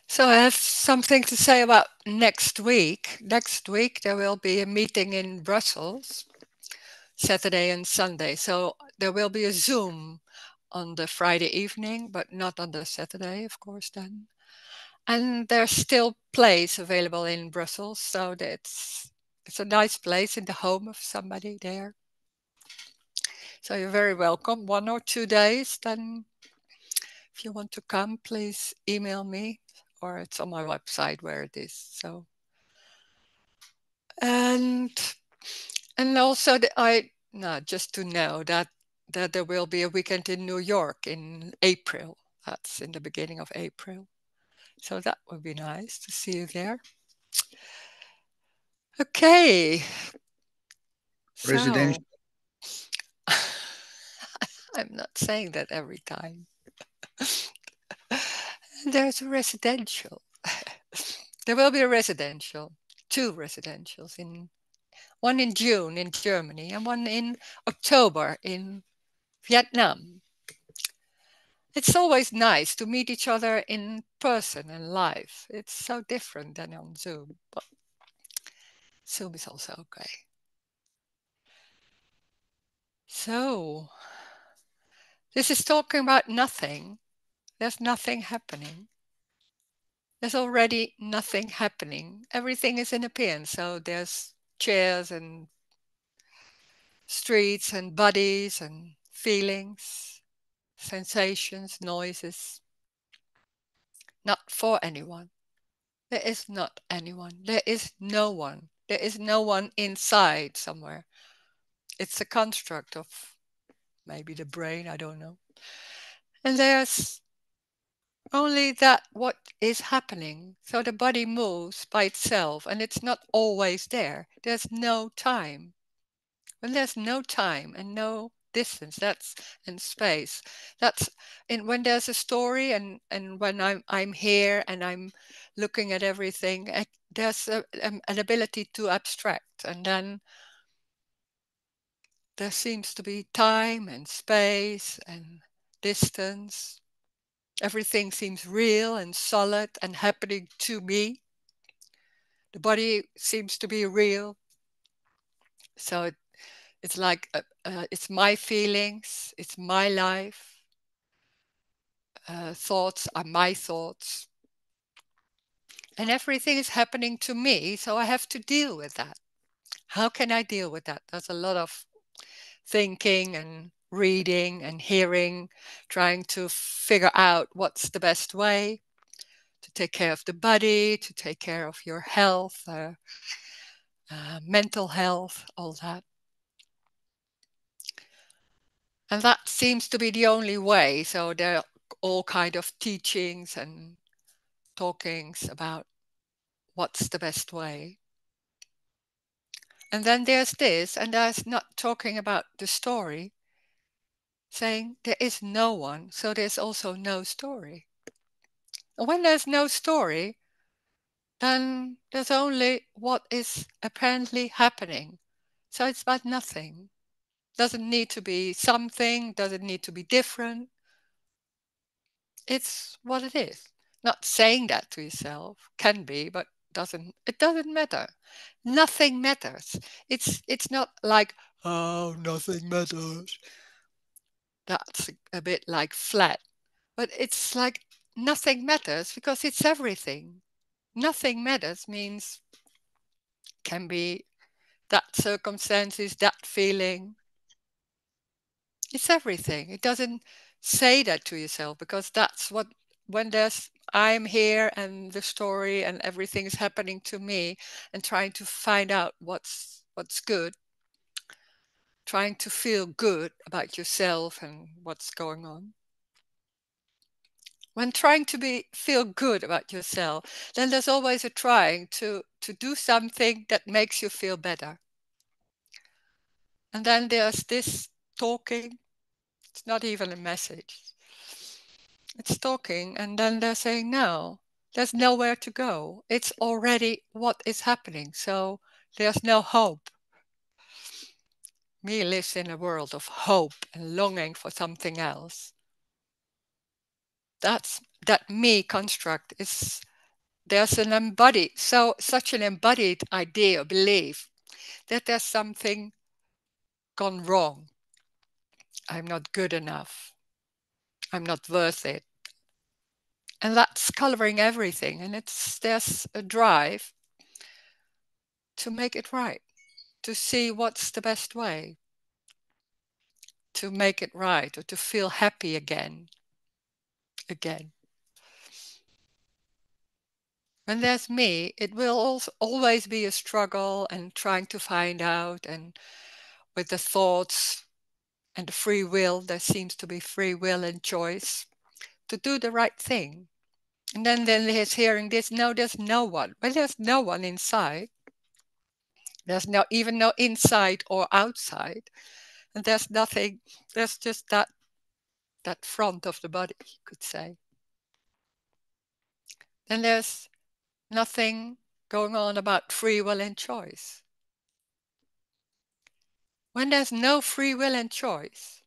So I have something to say about next week. Next week there will be a meeting in Brussels, Saturday and Sunday. So there will be a Zoom on the Friday evening, but not on the Saturday, of course, then. And there's still place available in Brussels, so it's a nice place in the home of somebody there. So you're very welcome. 1 or 2 days, then if you want to come, please email me, or it's on my website where it is. So and also I no, just to know that there will be a weekend in New York in April. That's in the beginning of April. So that would be nice to see you there. Okay. Residential. So I'm not saying that every time. There's a residential. There will be a residential, two residentials in one in June in Germany and one in October in Vietnam. It's always nice to meet each other in person and live. It's so different than on Zoom, but Zoom is also okay. So, this is talking about nothing. There's nothing happening. There's already nothing happening. Everything is in appearance. So, there's chairs and streets and bodies and feelings, sensations, noises. Not for anyone. There is not anyone. There is no one. There is no one inside somewhere. It's a construct of maybe the brain, I don't know. And there's only that what is happening. So the body moves by itself and it's not always there. There's no time. When there's no time and no distance, that's and space. That's and when there's a story and when I'm here and I'm looking at everything, there's an ability to abstract, and then there seems to be time and space and distance. Everything seems real and solid and happening to me. The body seems to be real. So it's like it's my feelings, it's my life. Thoughts are my thoughts. And everything is happening to me, so I have to deal with that. How can I deal with that? There's a lot of thinking and reading and hearing, trying to figure out what's the best way to take care of the body, to take care of your health, mental health, all that. And that seems to be the only way. So there are all kind of teachings and talkings about what's the best way. And then there's this, and that's not talking about the story, saying there is no one, so there's also no story. And when there's no story, then there's only what is apparently happening. So it's about nothing. Doesn't need to be something, doesn't need to be different. It's what it is. Not saying that to yourself can be, but it doesn't matter. Nothing matters. It's not like, oh, nothing matters. That's a bit like flat. But it's like nothing matters because it's everything. Nothing matters means can be that circumstances, that feeling. It's everything. It doesn't say that to yourself because that's what, when there's, I'm here and the story and everything is happening to me and trying to find out what's good, trying to feel good about yourself and what's going on. When trying to feel good about yourself, then there's always a trying to do something that makes you feel better. And then there's this talking. It's not even a message. It's talking, and then they're saying, no, there's nowhere to go. It's already what is happening. So there's no hope. Me lives in a world of hope and longing for something else. That me construct is there's an such an embodied idea or belief that there's something gone wrong. I'm not good enough. I'm not worth it. And that's coloring everything. And there's a drive to make it right, to see what's the best way to make it right or to feel happy again. When there's me, it will also always be a struggle and trying to find out, and with the thoughts and the free will, there seems to be free will and choice to do the right thing. And then there's hearing this, no, there's no one. Well, there's no one inside. There's even no inside or outside. And there's nothing, there's just that front of the body, you could say. Then there's nothing going on about free will and choice. When there's no free will and choice,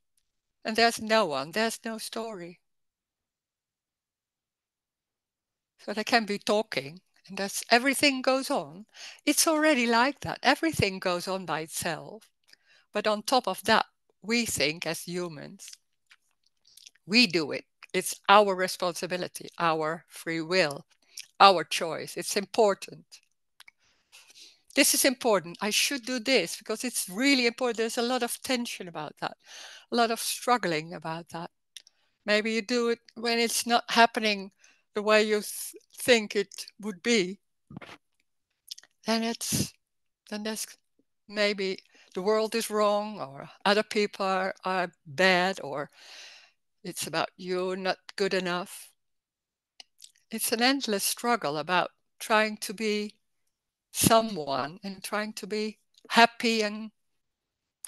and there's no one, there's no story. So they can be talking, and that's everything goes on. It's already like that. Everything goes on by itself. But on top of that, we think as humans, we do it. It's our responsibility, our free will, our choice. It's important. This is important. I should do this because it's really important. There's a lot of tension about that, a lot of struggling about that. Maybe you do it when it's not happening the way you think it would be. Then there's maybe the world is wrong, or other people are bad, or it's about you not good enough. It's an endless struggle about trying to be someone and trying to be happy and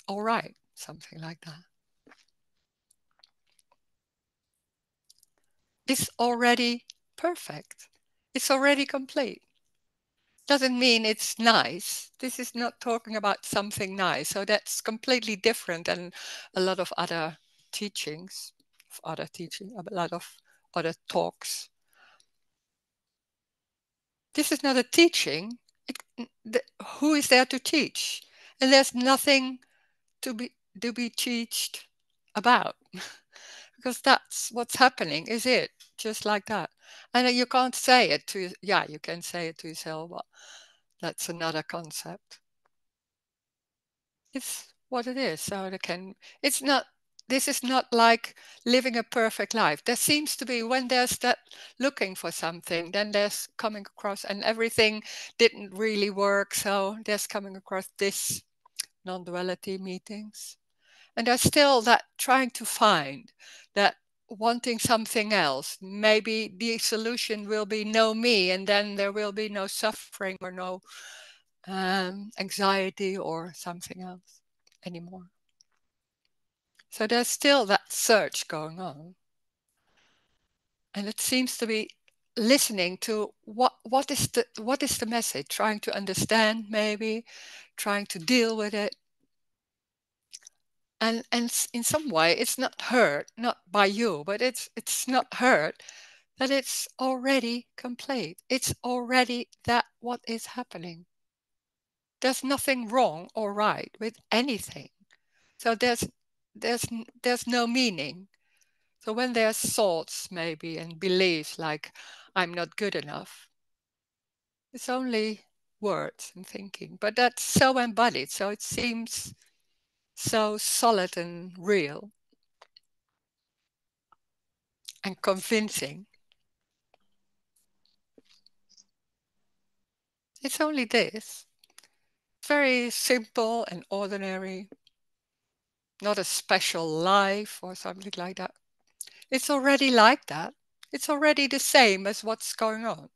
all right, something like that. It's already perfect. It's already complete. Doesn't mean it's nice. This is not talking about something nice. So that's completely different than a lot of other teachings, a lot of other talks. This is not a teaching. Who is there to teach? And there's nothing to be taught about. Because that's what's happening, is it? Just like that. And you can't say it to, yeah, you can say it to yourself, but that's another concept. It's what it is. So it's not, this is not like living a perfect life. There seems to be, when there's that looking for something, then there's coming across, and everything didn't really work. So there's coming across this non-duality meetings. And there's still that trying to find that wanting something else. Maybe the solution will be no me, and then there will be no suffering or no anxiety or something else anymore. So there's still that search going on. And it seems to be listening to what is the message, trying to understand, maybe trying to deal with it. And in some way it's not heard, not by you, but it's not heard that it's already complete. It's already that what is happening. There's nothing wrong or right with anything. So there's there's no meaning. So when there's thoughts maybe and beliefs like I'm not good enough, it's only words and thinking. But that's so embodied, so it seems so solid and real and convincing. It's only this. Very simple and ordinary, not a special life or something like that. It's already like that. It's already the same as what's going on.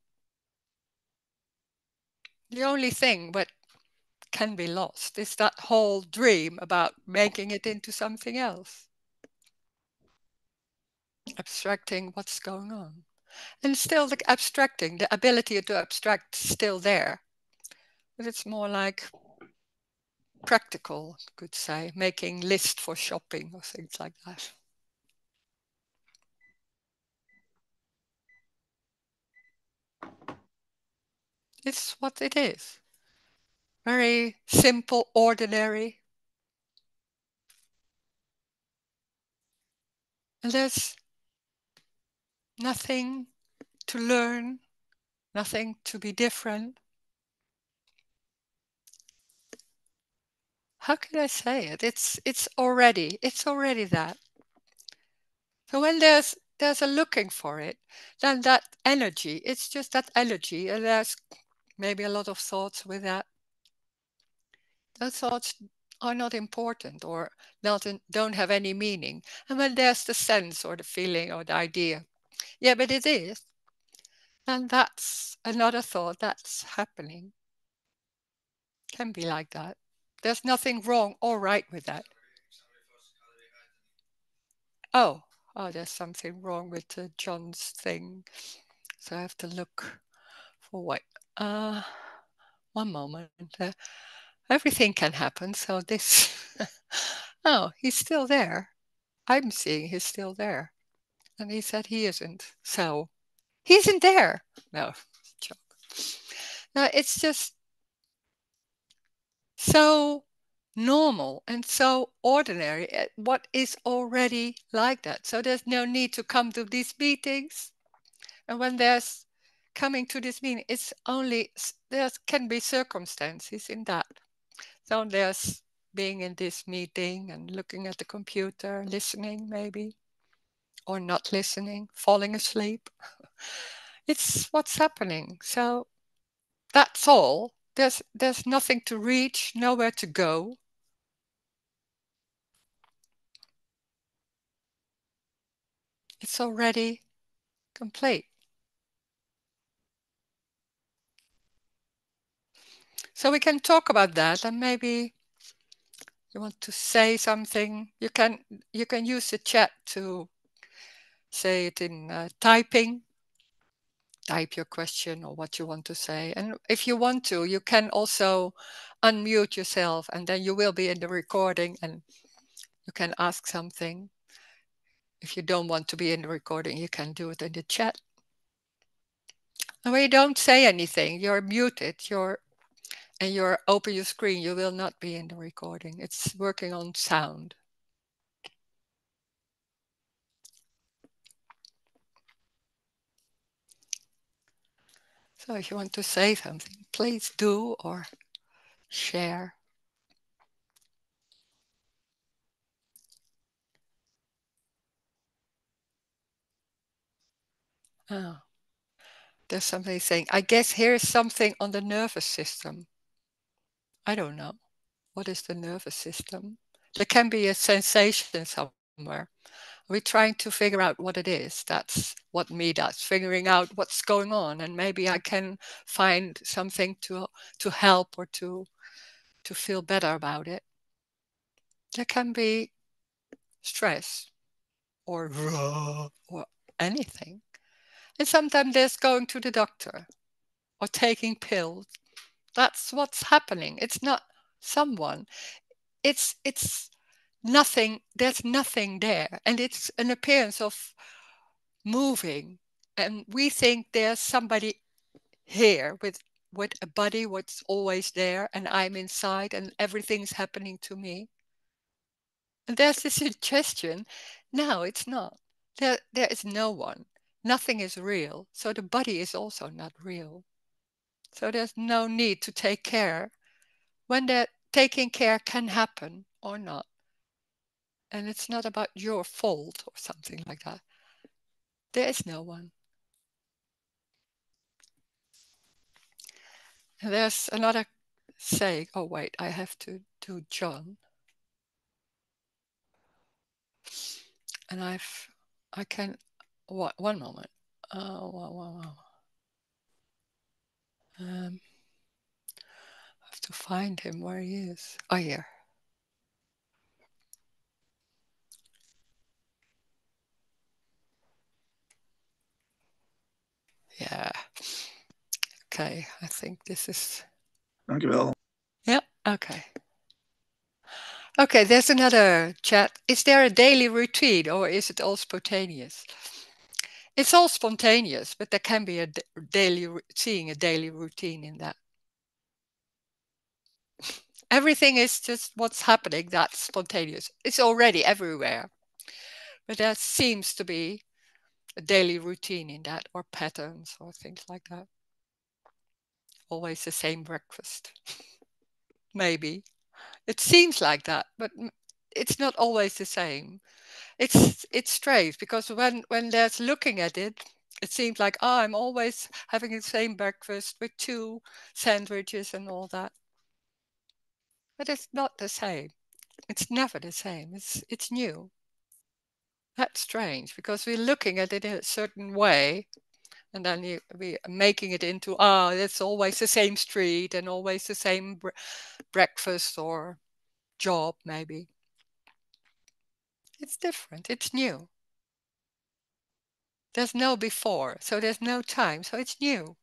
The only thing that can be lost is that whole dream about making it into something else, abstracting what's going on. And still the abstracting, the ability to abstract is still there. But it's more like practical, could say, making lists for shopping or things like that. It's what it is. Very simple, ordinary. And there's nothing to learn, nothing to be different. How can I say it? It's already that. So when there's a looking for it, then that energy, it's just that energy, and there's maybe a lot of thoughts with that. Those thoughts are not important or don't have any meaning. And when there's the sense or the feeling or the idea, yeah, but it is, and that's another thought that's happening. Can be like that. There's nothing wrong or right with that. Oh, there's something wrong with John's thing. So I have to look for what. Uh, One moment. Everything can happen. So this. Oh, he's still there. I'm seeing he's still there. And he said he isn't. So he isn't there. No, joke. No, it's just so normal and so ordinary. What is already like that. So there's no need to come to these meetings. And when there's coming to this meeting, it's only, there can be circumstances in that. So there's being in this meeting and looking at the computer, listening maybe, or not listening, falling asleep. It's what's happening. So that's all. There's nothing to reach, nowhere to go. It's already complete. So we can talk about that, and maybe you want to say something. You can use the chat to say it in typing. Type your question or what you want to say. And if you want to, you can also unmute yourself, and then you will be in the recording and you can ask something. If you don't want to be in the recording, you can do it in the chat. And when you don't say anything, you're muted, and you're open your screen, you will not be in the recording. It's working on sound. So if you want to say something, please do, or share. Oh, there's somebody saying, I guess here's something on the nervous system. I don't know. What is the nervous system? There can be a sensation somewhere. We're trying to figure out what it is. That's what me does, figuring out what's going on. And maybe I can find something to help or to feel better about it. There can be stress or anything. And sometimes there's going to the doctor or taking pills. That's what's happening. It's not someone. It's nothing. There's nothing there, and it's an appearance of moving. And we think there's somebody here with a body what's always there, and I'm inside, and everything's happening to me. And there's this suggestion. No, it's not. There is no one. Nothing is real. So the body is also not real. So there's no need to take care. When the taking care can happen or not. And it's not about your fault or something like that. There is no one. And there's another saying. Oh, wait, I have to do John. And I can, what, one moment. I have to find him where he is. Oh, here. Yeah. Okay, I think this is. Dankjewel. Yeah, okay. Okay, there's another chat. Is there a daily routine or is it all spontaneous? It's all spontaneous, but there can be a seeing a daily routine in that. Everything is just what's happening that's spontaneous. It's already everywhere, but there seems to be a daily routine in that, or patterns, or things like that. Always the same breakfast. Maybe. It seems like that, but it's not always the same. It's strange because when there's looking at it, it seems like, oh, I'm always having the same breakfast with 2 sandwiches and all that. But it's not the same. It's never the same. It's new. That's strange because we're looking at it in a certain way, and then we are making it into, it's always the same street and always the same breakfast or job, maybe. It's different. It's new. There's no before, so there's no time, so it's new.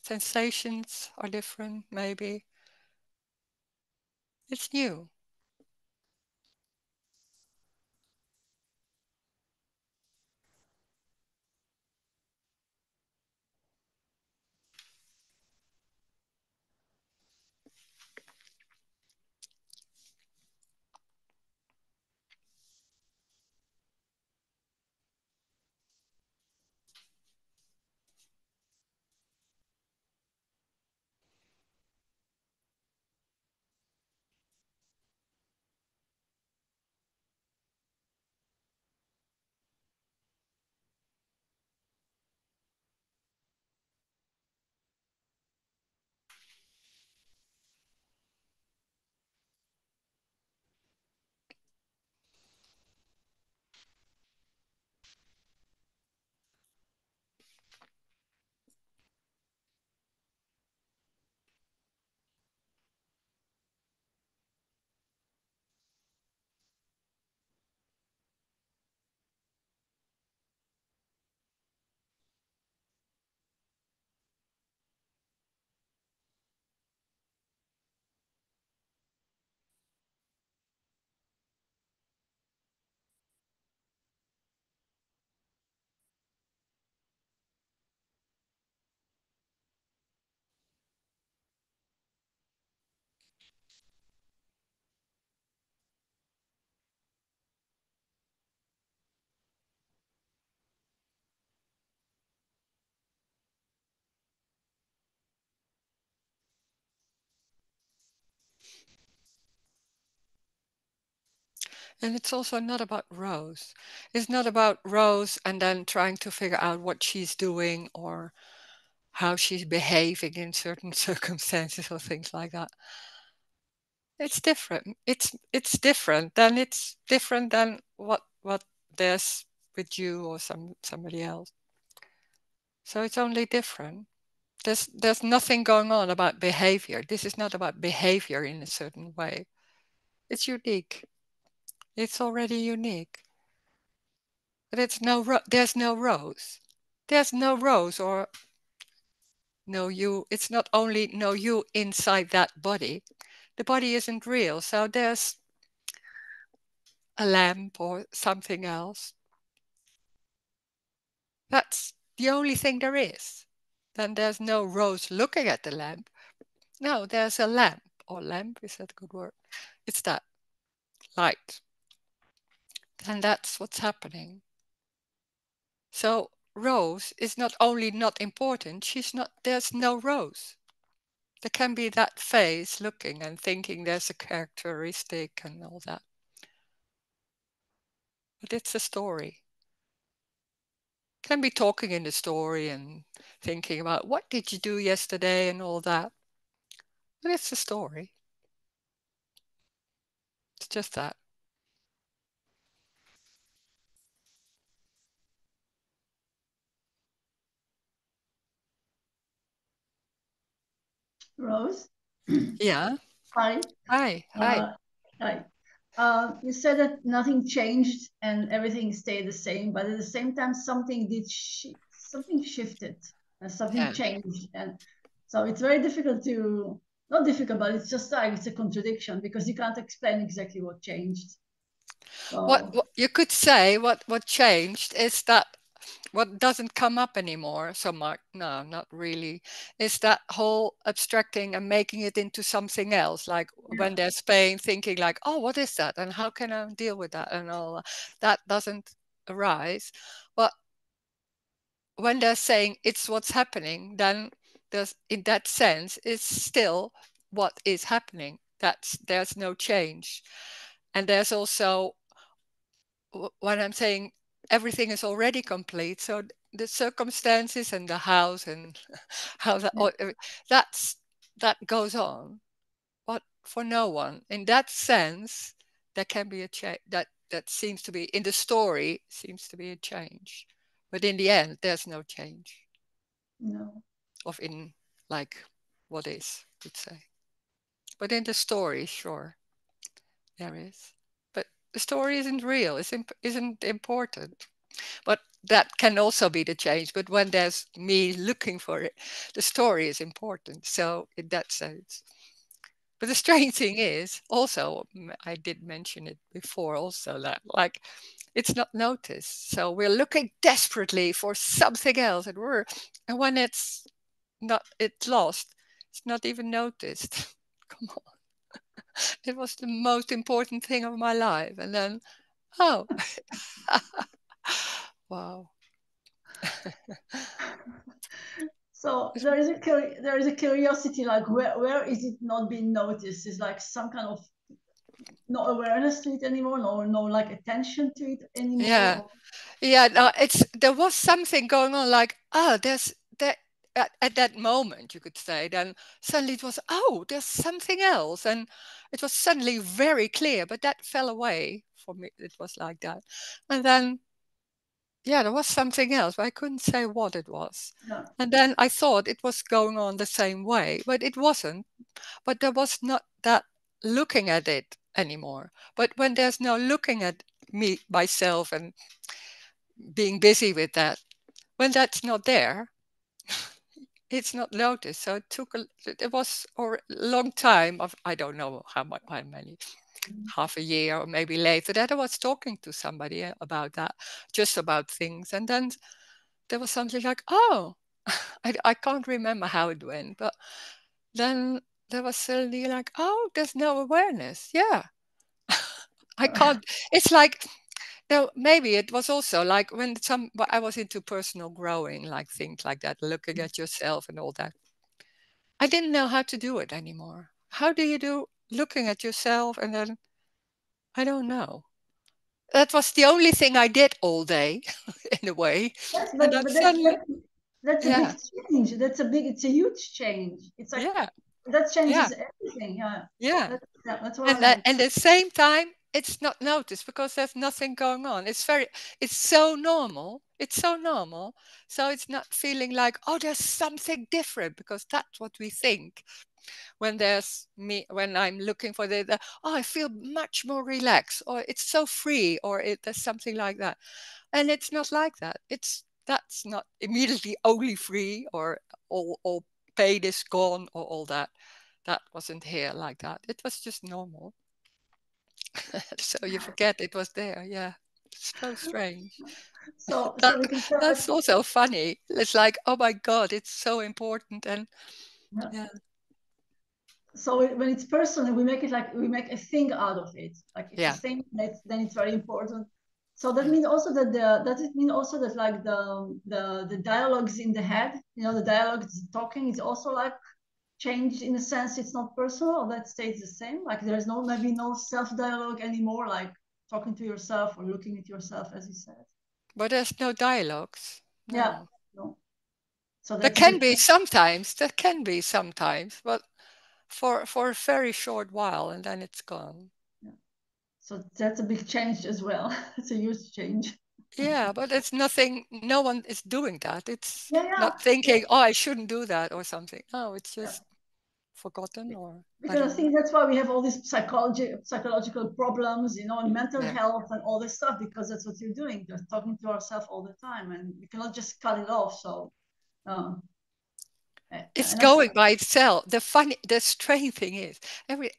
Sensations are different, maybe. It's new. And it's also not about Rose. It's not about Rose and then trying to figure out what she's doing or how she's behaving in certain circumstances or things like that. It's different. It's different. Then it's different than what there's with you or somebody else. So it's only different. There's nothing going on about behavior. This is not about behavior in a certain way. It's unique. It's already unique. But there's no Rose. There's no Rose or no you. It's not only no you inside that body. The body isn't real. So there's a lamp or something else. That's the only thing there is. Then there's no Rose looking at the lamp. No, there's a lamp. Or lamp, is that a good word? It's that light. And that's what's happening. So Rose is not only not important, there's no Rose. There can be that face looking and thinking there's a characteristic and all that. But it's a story. Can be talking in the story and thinking about what did you do yesterday and all that. But it's a story. It's just that. Rose? Yeah. Hi. Hi. Hi. Hi. You said that nothing changed and everything stayed the same, but at the same time, something did something shifted and something Yeah. changed, and so it's very difficult to not difficult, but it's just like it's a contradiction because you can't explain exactly what changed. So What you could say, what changed is that what doesn't come up anymore so much, no, not really, is that whole abstracting and making it into something else. Like yeah, when there's pain, thinking like, oh, what is that? And how can I deal with that? And all that doesn't arise. But when they're saying it's what's happening, then there's, in that sense, it's still what is happening. There's no change. And there's also when I'm saying everything is already complete, so the circumstances and the house and how that yeah, that's that goes on, but for no one. In that sense, there can be a change. That seems to be in the story seems to be a change, but in the end, there's no change no, of in like what is, would say. But in the story, sure, there is. But the story isn't real. Isn't important. But that can also be the change. But when there's me looking for it, the story is important. So in that sense. But the strange thing is also, I did mention it before also, that like it's not noticed. So we're looking desperately for something else, and when it's lost, it's not even noticed. Come on. It was the most important thing of my life. And then, oh, wow. so there is a curiosity, like where is it not being noticed? Is like some kind of no awareness to it anymore, no like attention to it anymore. Yeah. Or, Yeah, no, there was something going on, like, oh, there's that at that moment, you could say. Then suddenly it was, oh, there's something else, and it was suddenly very clear. But that fell away for me. It was like that, and then yeah, there was something else, but I couldn't say what it was. yeah, And then I thought it was going on the same way, but it wasn't. But there was not that looking at it anymore. But when there's no looking at me myself and being busy with that, when that's not there, it's not noticed. So it was a long time of, I don't know how many, half a year or maybe later, that I was talking to somebody about that, just about things. And then there was something like, oh, I can't remember how it went, but then there was suddenly like, oh, there's no awareness. Yeah. I can't, it's like, no, maybe it was also like I was into personal growing, like things like that, looking at yourself and all that. I didn't know how to do it anymore. How do you do looking at yourself? And then I don't know. That was the only thing I did all day, in a way. yes, And then but suddenly, that's a big yeah, change. It's a huge change. It's like yeah, that yeah, changes everything. Yeah, yeah. that's what I And meant. at the same time, it's not noticed because there's nothing going on. It's so normal. It's so normal. So it's not feeling like, oh, there's something different, because that's what we think when I'm looking for oh, I feel much more relaxed, or it's so free, or there's something like that. And it's not like that. That's not immediately only free, or all pain is gone, or all that. That wasn't here like that. It was just normal. So you forget it was there. Yeah. So strange. So That we can tell that's also funny. It's like, oh my God, it's so important. And that. yeah, So when it's personal, we make it like we make a thing out of it. Like it's a yeah, thing, then it's very important. So that yeah. means also that does it mean also that like the dialogues in the head, the dialogues talking is also like changed in a sense. It's not personal, or that stays the same. Like there's maybe no self dialogue anymore, like talking to yourself or looking at yourself, as you said. But there's no dialogues. Yeah. No. No. So that's a big There can be sometimes, but for a very short while, and then it's gone. yeah. So that's a big change as well. It's a huge change. Yeah, but it's nothing, no one is doing that. It's Yeah, yeah, not yeah. thinking, oh, I shouldn't do that or something. No, it's Yeah. just forgotten, or I Because I don't know. think that's why we have all these psychological problems, and mental Yeah. health and all this stuff, because that's what you're doing. You're talking to ourselves all the time, and you cannot just cut it off. So, um, It's And I going by itself. The strange thing is,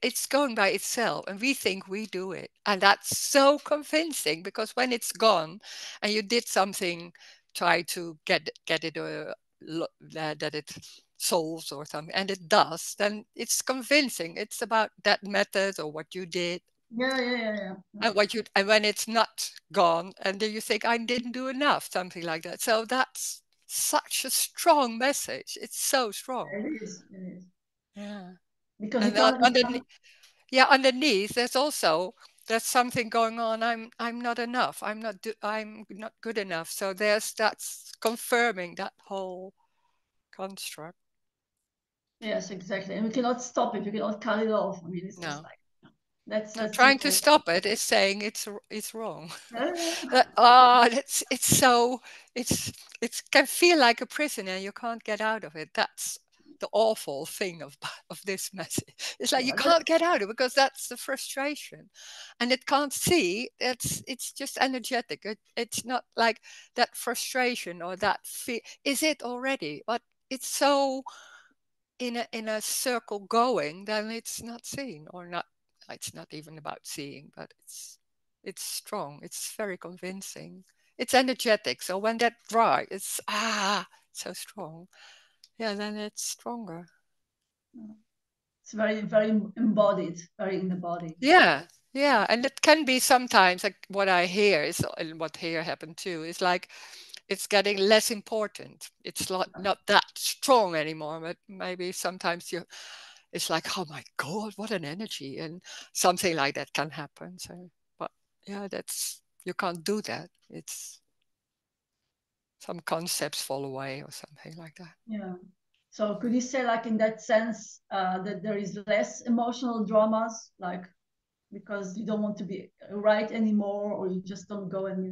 it's going by itself, and we think we do it, and that's so convincing because when it's gone, and you did something, try to get it that it solves or something, and it does, then it's convincing. It's about that method or what you did, yeah. and when it's not gone, and then you think I didn't do enough, something like that. So that's such a strong message. It's so strong. It is. It is. Yeah. Because And underneath, yeah, underneath there's something going on. I'm not enough. I'm not good enough. So that's confirming that whole construct. yes, exactly. And we cannot stop it. We cannot cut it off. I mean, it's just No. like So that's trying just to stop it is saying it's wrong. yeah, That, oh, it's so it's it can feel like a prison and you can't get out of it. That's the awful thing of this message. It's like you yeah, that, can't get out of it because that's the frustration, and it can't see. It's just energetic. It's not like that frustration or that fear. Is it already? But it's so in a circle going, then it's not seen or not. It's not even about seeing, but it's strong. It's very convincing. It's energetic. So when that dry, it's so strong. Yeah, then it's stronger. it's very, very embodied, very in the body. Yeah, yeah, and it can be sometimes like what I hear is, and what here happened too, is like it's getting less important. It's not that strong anymore, but maybe sometimes it's like, oh my God, what an energy, and something like that can happen. So, but yeah, that's you can't do that. It's some concepts fall away or something like that. Yeah. So could you say, like in that sense, that there is less emotional dramas, like because you don't want to be right anymore, or you just don't go and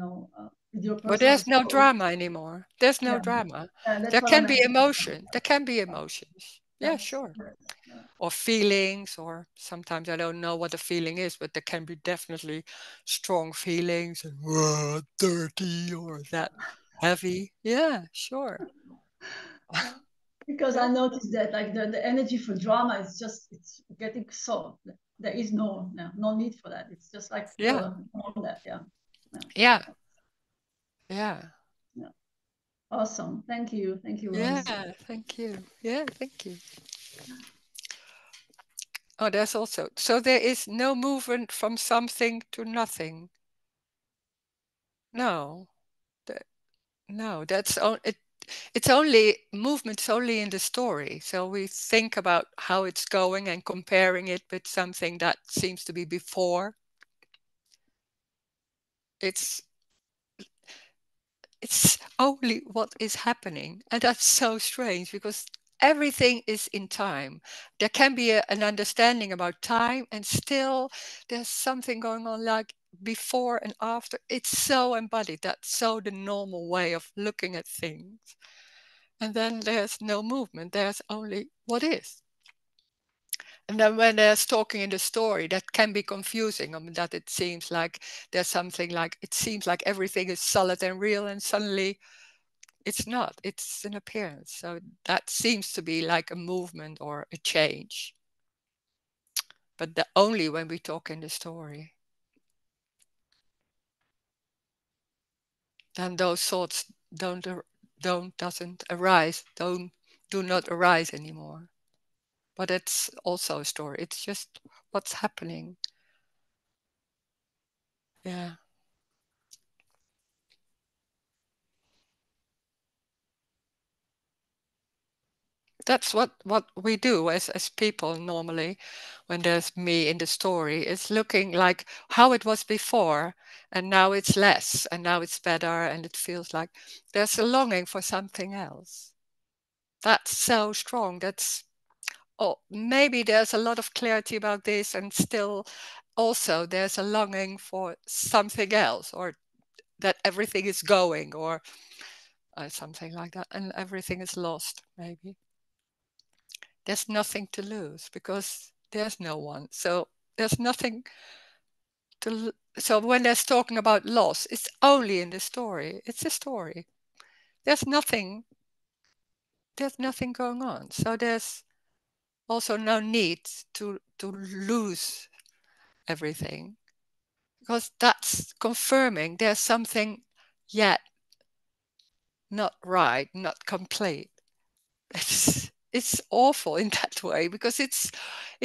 with your But personal there's no story? drama anymore. There's no Yeah, drama. that's There what I can be meant. emotion. There can be emotions. Yeah, Yes, sure. yes, yeah. Or feelings, or sometimes I don't know what the feeling is, but there can be definitely strong feelings and dirty or that heavy. Yeah, sure. Because I Yeah, noticed that like the energy for drama is just it's getting so there is no need for that. It's just like yeah, on that, yeah. Yeah. yeah, yeah, Yeah. Awesome. Thank you, Rose. yeah. Thank you. Yeah, thank you. Oh, there's also so there is no movement from something to nothing. No, th- no, it's only movement's only in the story. So we think about how it's going and comparing it with something that seems to be before. It's it's only what is happening. And that's so strange because everything is in time. There can be an understanding about time, and still there's something going on like before and after. It's so embodied. That's so the normal way of looking at things. And then there's no movement, there's only what is. And then when there's talking in the story, that can be confusing. I mean, that it seems like there's something like it seems like everything is solid and real, and suddenly it's not. It's an appearance. So that seems to be like a movement or a change. But only when we talk in the story, then those thoughts doesn't arise. Do not arise anymore. But it's also a story. It's just what's happening. Yeah. That's what we do as people normally when there's me in the story. It's looking like how it was before, and now it's less, and now it's better, and it feels like there's a longing for something else. That's so strong. That's oh, maybe there's a lot of clarity about this, and still also there's a longing for something else, or that everything is going, or something like that, and everything is lost, maybe. There's nothing to lose because there's no one. So there's nothing to. So when there's talking about loss, it's only in the story. It's a story. There's nothing there's nothing going on. So there's also no need to lose everything, because that's confirming there's something yet not right, not complete. It's awful in that way, because it's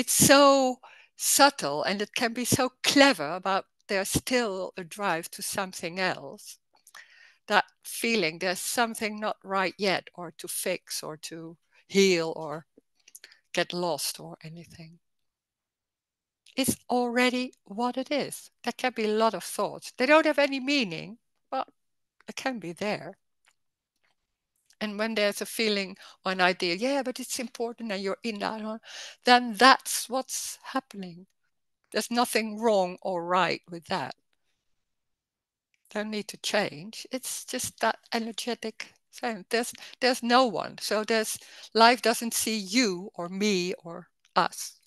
so subtle, and it can be so clever about there's still a drive to something else. That feeling there's something not right yet, or to fix, or to heal, or get lost, or anything. It's already what it is. There can be a lot of thoughts. They don't have any meaning, but it can be there. And when there's a feeling or an idea, yeah, but it's important and you're in that one, then that's what's happening. There's nothing wrong or right with that. Don't need to change. It's just that energetic sense. There's no one. So there's life doesn't see you or me or us.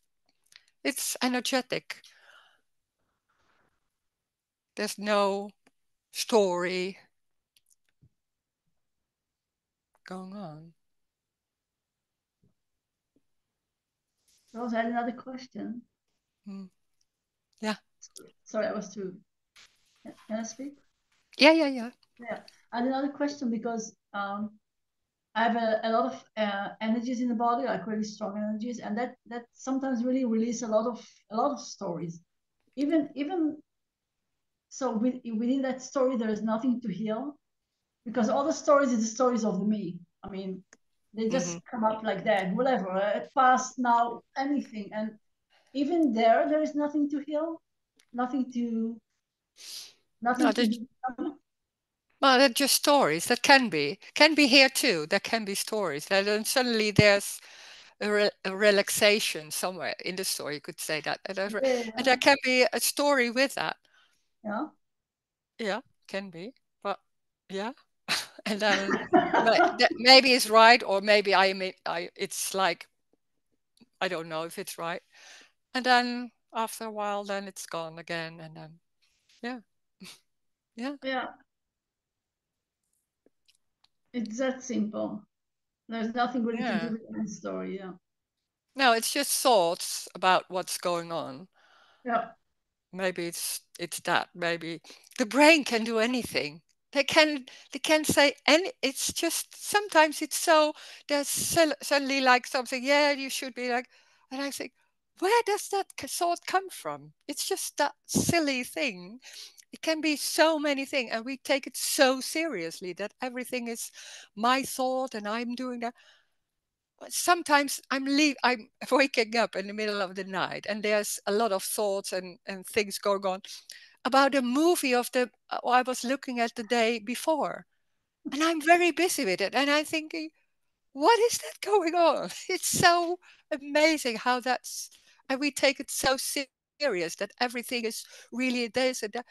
It's energetic. There's no story going on. Rose had another question. Mm. Yeah. Sorry, I was too. Can I speak? Yeah, yeah, yeah. Yeah. I had another question because I have a lot of energies in the body, like really strong energies, and that sometimes really release a lot of stories. Even so, within that story, there is nothing to heal because all the stories is the stories of the me. I mean, they Mm-hmm. just come up like that, whatever, past, now, anything, and even there is nothing to heal, nothing to No, nothing to be done. well, they're just stories. That can be here too. There can be stories. And then suddenly there's a relaxation somewhere in the story. You could say that, and there Yeah, can be a story with that. yeah. Yeah, can be. But yeah, and then maybe it's right, or maybe I mean, I it's like I don't know if it's right. And then after a while, then it's gone again, and then yeah, yeah, Yeah, it's that simple. There's nothing really to do yeah. with any story. Yeah, No, it's just thoughts about what's going on. yeah, Maybe it's that. Maybe the brain can do anything. They can say any. It's just sometimes it's so there's suddenly like something. Yeah, you should be like, and I think, where does that thought come from? It's just that silly thing. It can be so many things, and we take it so seriously that everything is my thought, and I'm doing that. But sometimes I'm waking up in the middle of the night, and there's a lot of thoughts and things going on about a movie of the I was looking at the day before, and I'm very busy with it, and I'm thinking, what is that going on? It's so amazing how that's, and we take it so serious that everything is really this and that.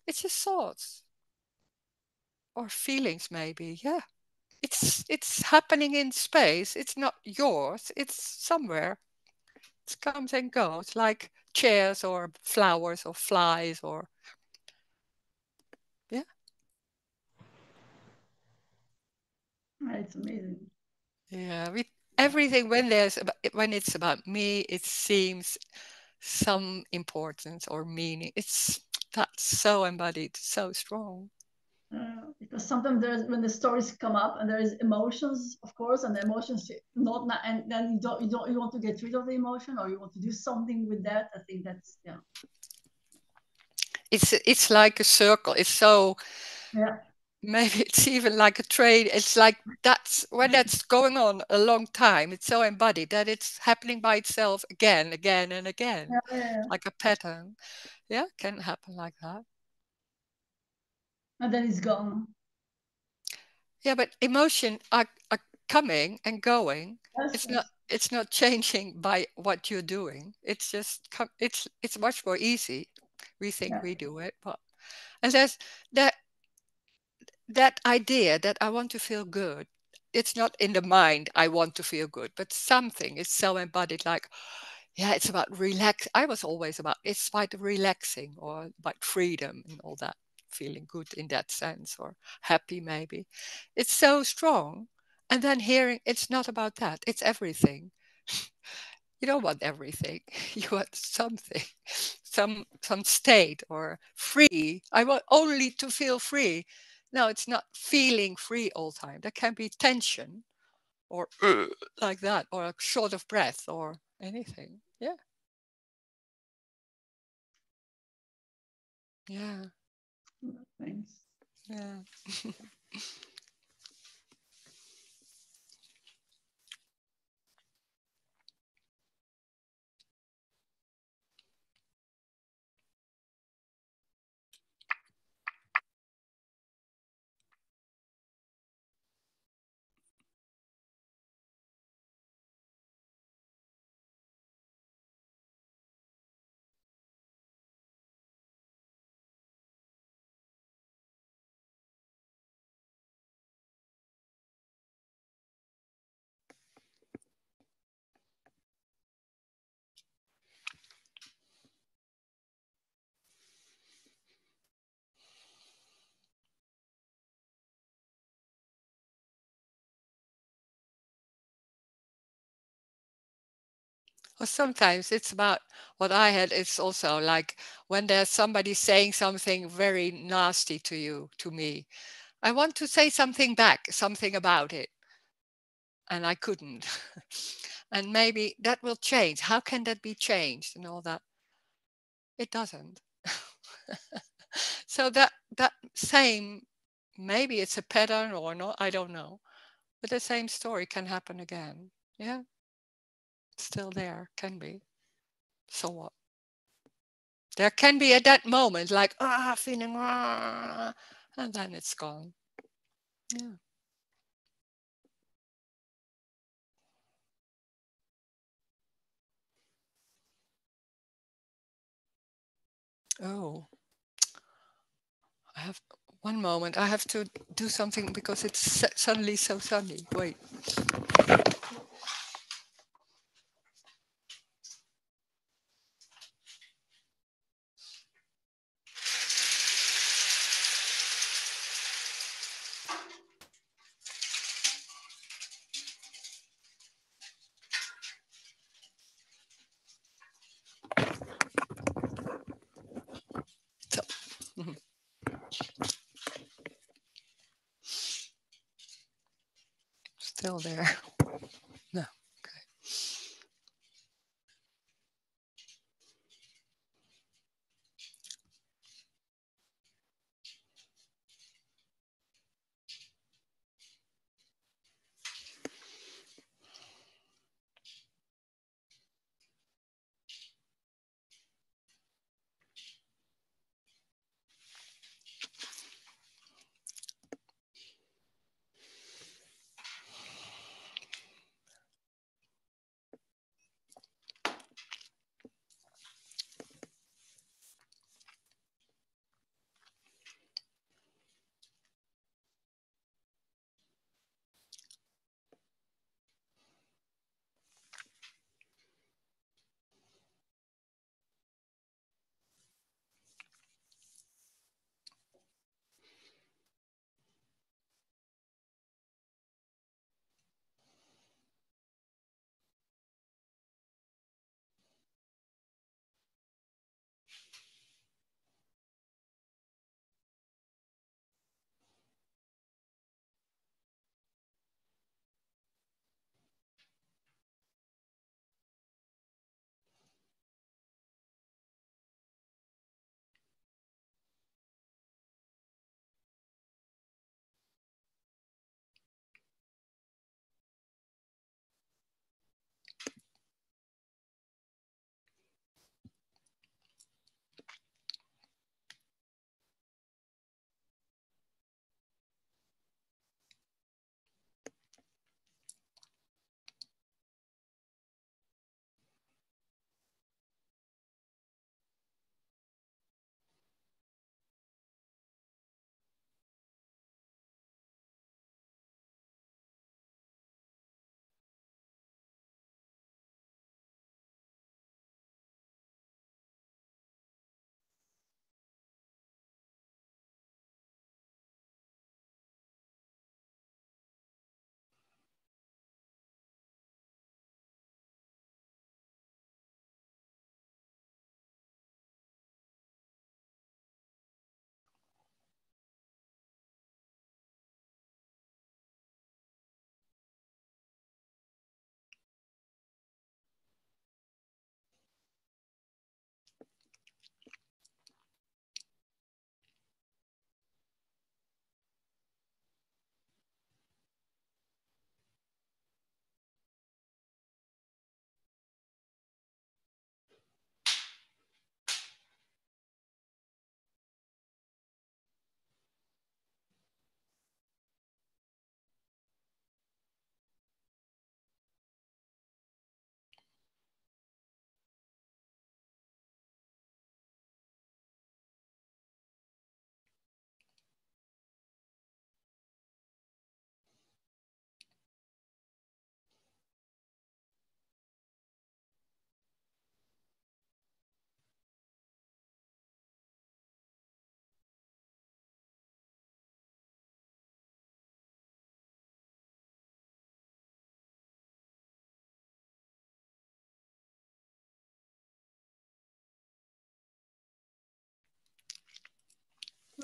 It's just thoughts or feelings, maybe. Yeah, it's happening in space. It's not yours. It's somewhere. It comes and goes like chairs or flowers or flies or yeah. it's amazing. Yeah, everything when it's about me, it seems some importance or meaning. It's that's so embodied, so strong. Because sometimes there's when the stories come up and there is emotions, of course, and the emotions and then you want to get rid of the emotion or you want to do something with that. I think that's yeah, It's like a circle. It's so yeah, maybe it's even like a trade. It's like that's when that's going on a long time. It's so embodied that it's happening by itself again, again, and yeah, again, yeah. like a pattern. Yeah, can happen like that. And then it's gone. Yeah, but emotion are coming and going. Yes, It's not yes, it's not changing by what you're doing. It's just it's much more easy. We think yeah, we do it, but and there's that that idea that I want to feel good. It's not in the mind I want to feel good, but something is so embodied like yeah, it's about relax. I was always about it's about relaxing or about freedom and all that, feeling good in that sense or happy maybe. It's so strong And then hearing it's not about that, it's everything. You don't want everything. You want something, some state or free. I want only to feel free. No, it's not feeling free all the time. There can be tension or like that, or a short of breath or anything. Yeah. Yeah. Thanks. Yeah. Or sometimes it's about what I had. It's also like when there's somebody saying something very nasty to you, to me. I want to say something back, something about it, and I couldn't. And maybe that will change. How can that be changed and all that? It doesn't. So that same, maybe it's a pattern or not, I don't know. But the same story can happen again. Yeah, it's still there, can be. So what? There can be at that moment like feeling and then it's gone. Yeah. Oh, I have one moment. I have to do something because it's suddenly so sunny. Wait. So, still there. No. Okay.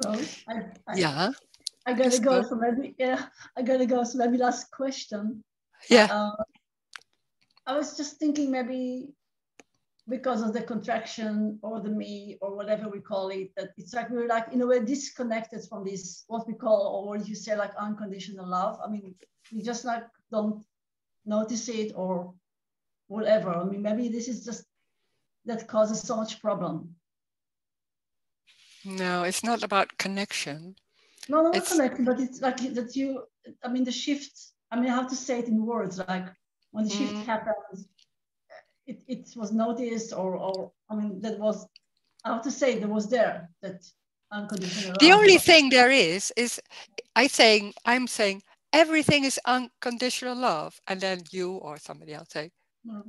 Rose, Yeah, I gotta just go. go. So maybe, yeah, I gotta go. So maybe last question. Yeah. I was just thinking maybe because of the contraction or the me or whatever we call it, that it's like we're like in a way disconnected from this what we call, or what you say, like unconditional love. I mean, we just like don't notice it or whatever. I mean, maybe this is just that causes so much problem. No, it's not about connection. No, not It's connection, but it's like that you. I mean, the shift. I mean, I have to say it in words. Like when the shift mm, happens, it was noticed, or I mean, that was. I have to say there was there that unconditional the love. only thing there is I'm saying everything is unconditional love, and then you or somebody else say,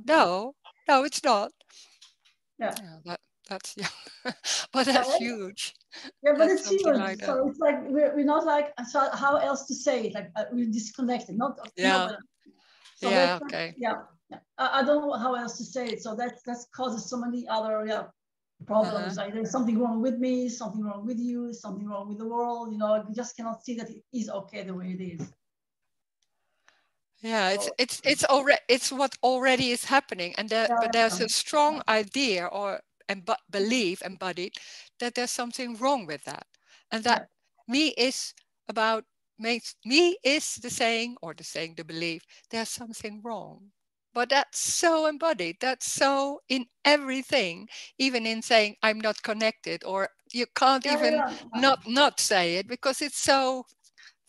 no, no, it's not. Yeah. Yeah, that's yeah, but Yeah, that's huge. yeah, but That's it's something huge. like that. So it's like we're not like, so how else to say it? Like we're disconnected. Not Yeah, but so yeah, that's okay. yeah. Yeah. I don't know how else to say it. So that causes so many other Uh-huh. problems. Like there's something wrong with me, something wrong with you, something wrong with the world. You know, we just cannot see that it is okay the way it is. Yeah, So it's already it's what already is happening, and but there's yeah, a strong idea or belief embodied that there's something wrong with that, and that yeah, me is about makes me is the saying or the saying the belief there's something wrong, but that's so embodied, that's so in everything, even in saying I'm not connected, or you can't yeah, even yeah, not say it because it's so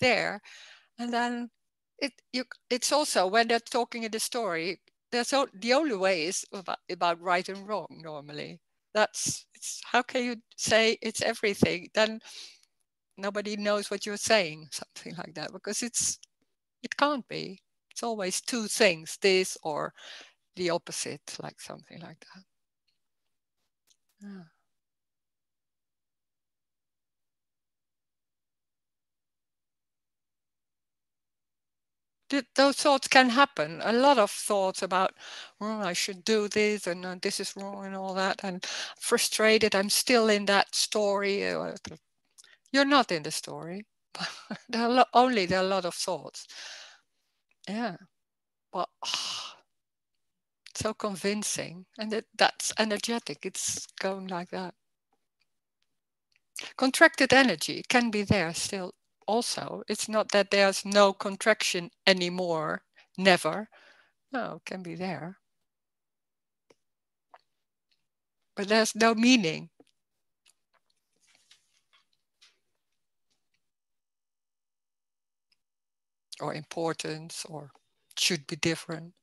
there. And then it's also when they're talking in the story, the only way is about right and wrong normally. How can you say it's everything? Then nobody knows what you're saying, something like that, because it can't be. It's always two things, this or the opposite, like something like that. Yeah. Those thoughts can happen. A lot of thoughts about, oh, I should do this and this is wrong and all that. And frustrated, I'm still in that story. You're not in the story. There are there are a lot of thoughts. Yeah, but so convincing, and that's energetic. It's going like that. Contracted energy can be there still. Also, it's not that there's no contraction anymore. Never. No, it can be there. But there's no meaning or importance or should be different.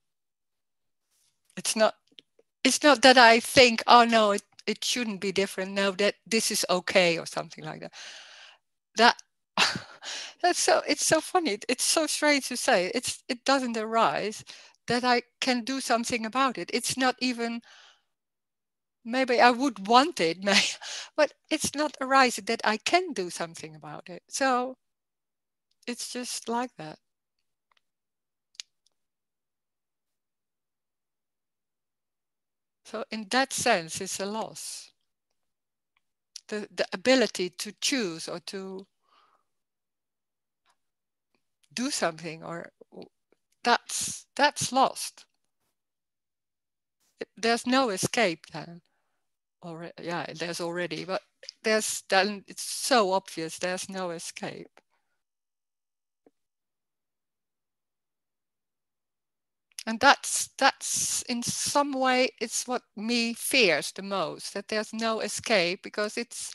It's not it's not that I think, oh no, it shouldn't be different. No, that this is okay or something like that. That it's so funny. It's so strange to say. It doesn't arise that I can do something about it. It's not even maybe I would want it, but it's not arising that I can do something about it. So it's just like that. So in that sense, it's a loss. The ability to choose or to do something, or that's lost. There's no escape then. Already, yeah, there's already, but there's then it's so obvious there's no escape. And that's in some way it's what me fears the most, that there's no escape, because it's,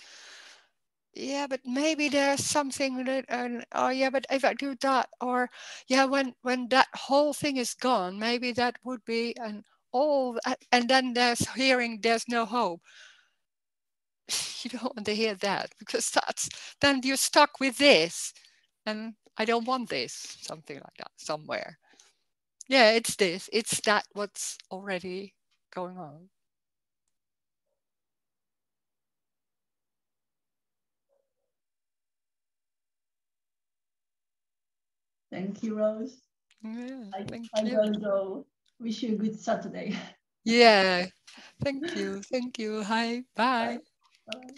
yeah, but maybe there's something that, oh yeah, but if I do that, or yeah, when that whole thing is gone, maybe that would be, and all that, and then there's no hope. You don't want to hear that, because that's, then you're stuck with this, and I don't want this, something like that somewhere. Yeah, it's this, it's that, what's already going on. thank you, Rose. Yeah, thank I you. gotta go. Wish you a good Saturday. Yeah, thank you. Hi, bye. Bye. Bye.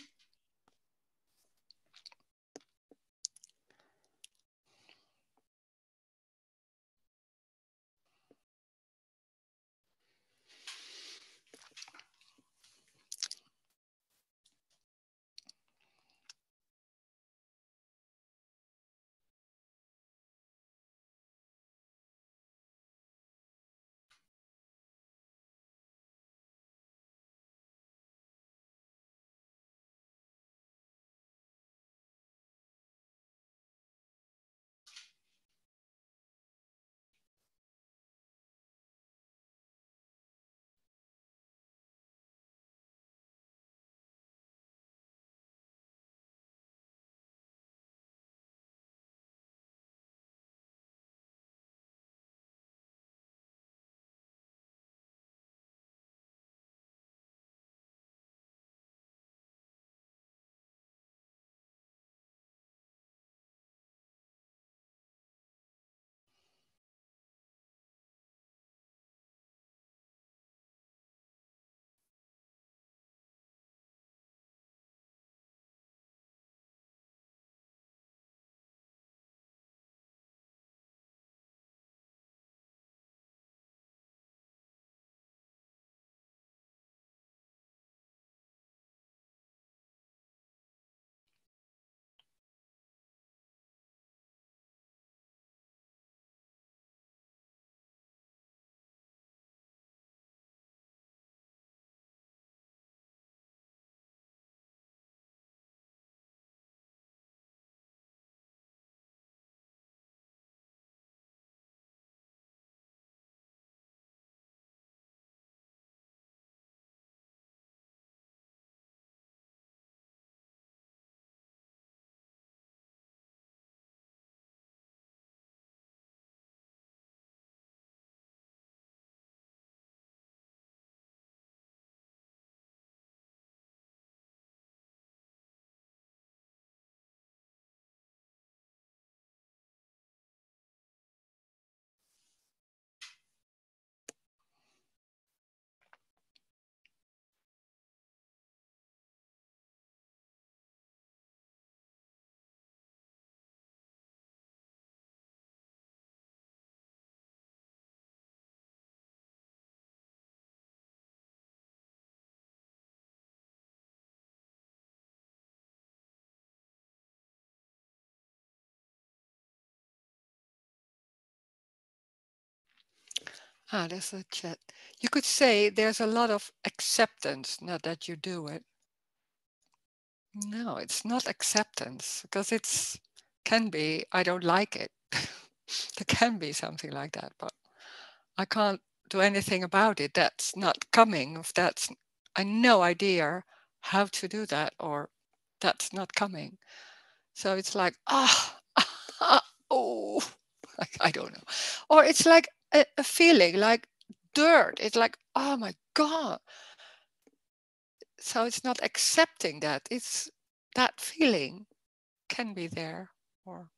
Ah, there's a chat. You could say there's a lot of acceptance, not that you do it. No, it's not acceptance because it's can be I don't like it. There can be something like that, but I can't do anything about it. That's not coming. If that's I no idea how to do that, or that's not coming. So it's like oh, I don't know, or it's like a feeling like dirt. It's like oh my god. So it's not accepting that. It's that feeling can be there, or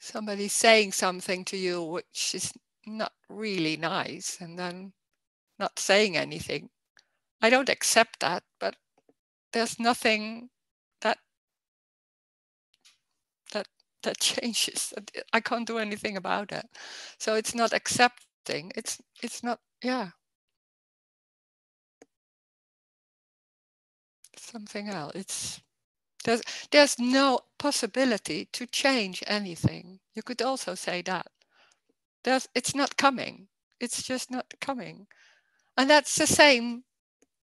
somebody saying something to you which is not really nice, and then not saying anything. I don't accept that, but there's nothing that that that changes. I can't do anything about it. So it's not accepting. It's not. Yeah, something else. There's there's no possibility to change anything. You could also say that. It's not coming. It's just not coming. And that's the same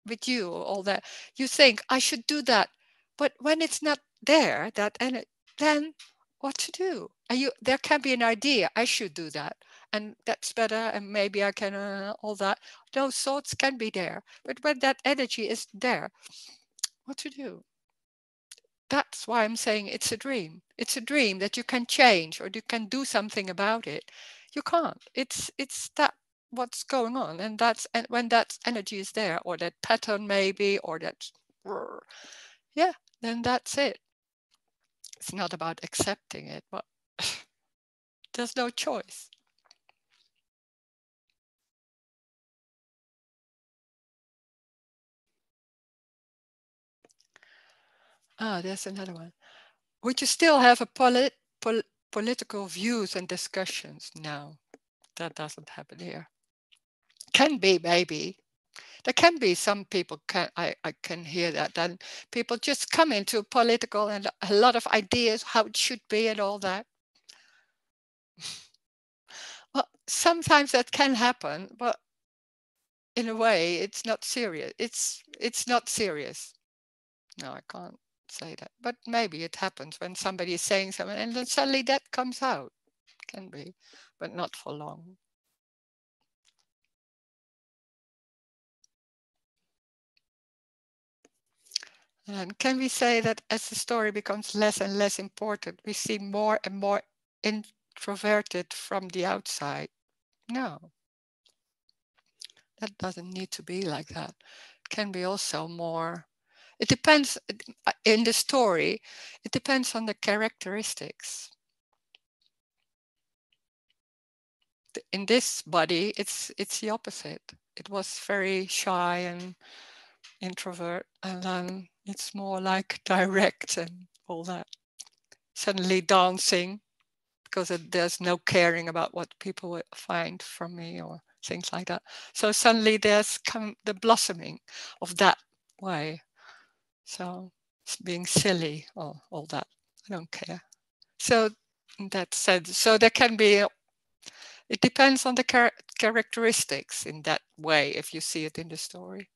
with you, all that. You think I should do that, but when it's not there, then what to do? There can be an idea I should do that, and that's better, and maybe I can all that. Those thoughts can be there, but when that energy is there, what to do? That's why I'm saying it's a dream. It's a dream that you can change or you can do something about it. You can't. It's that what's going on, and when that energy is there, or that pattern maybe, or that, yeah, then that's it. It's not about accepting it, but there's no choice. Ah, there's another one. Would you still have a political views and discussions? No, that doesn't happen here. Can be maybe. There can be some people I can hear that then people just come into political and a lot of ideas how it should be and all that. Well, sometimes that can happen, but in a way it's not serious. It's not serious. No, I can't say that. But maybe it happens when somebody is saying something and then suddenly that comes out. Can be, but not for long. And can we say that as the story becomes less and less important, we see more and more introverted from the outside? No, that doesn't need to be like that. It can be also more. It depends in the story, it depends on the characteristics. In this body, it's the opposite. It was very shy and introvert, and then it's more like direct and all that. Suddenly dancing because there's no caring about what people would find from me or things like that. So suddenly there's come the blossoming of that way. So it's being silly or all that. I don't care. So in that sense, so there can be, it depends on the characteristics in that way if you see it in the story.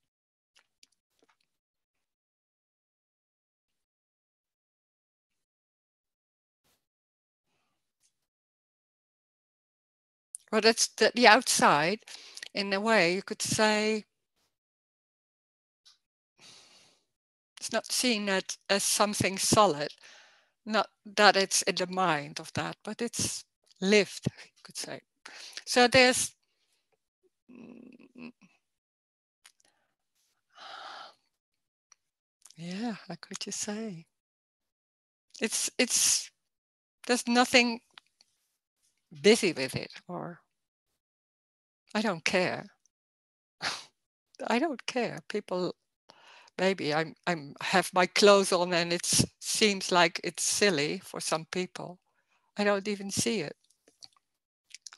But it's the outside, in a way, you could say it's not seen as something solid, not that it's in the mind of that, but it's lived, you could say. So there's, yeah, how could you say? It's there's nothing busy with it, or I don't care. I don't care. People, maybe I'm have my clothes on and it seems like it's silly for some people. I don't even see it.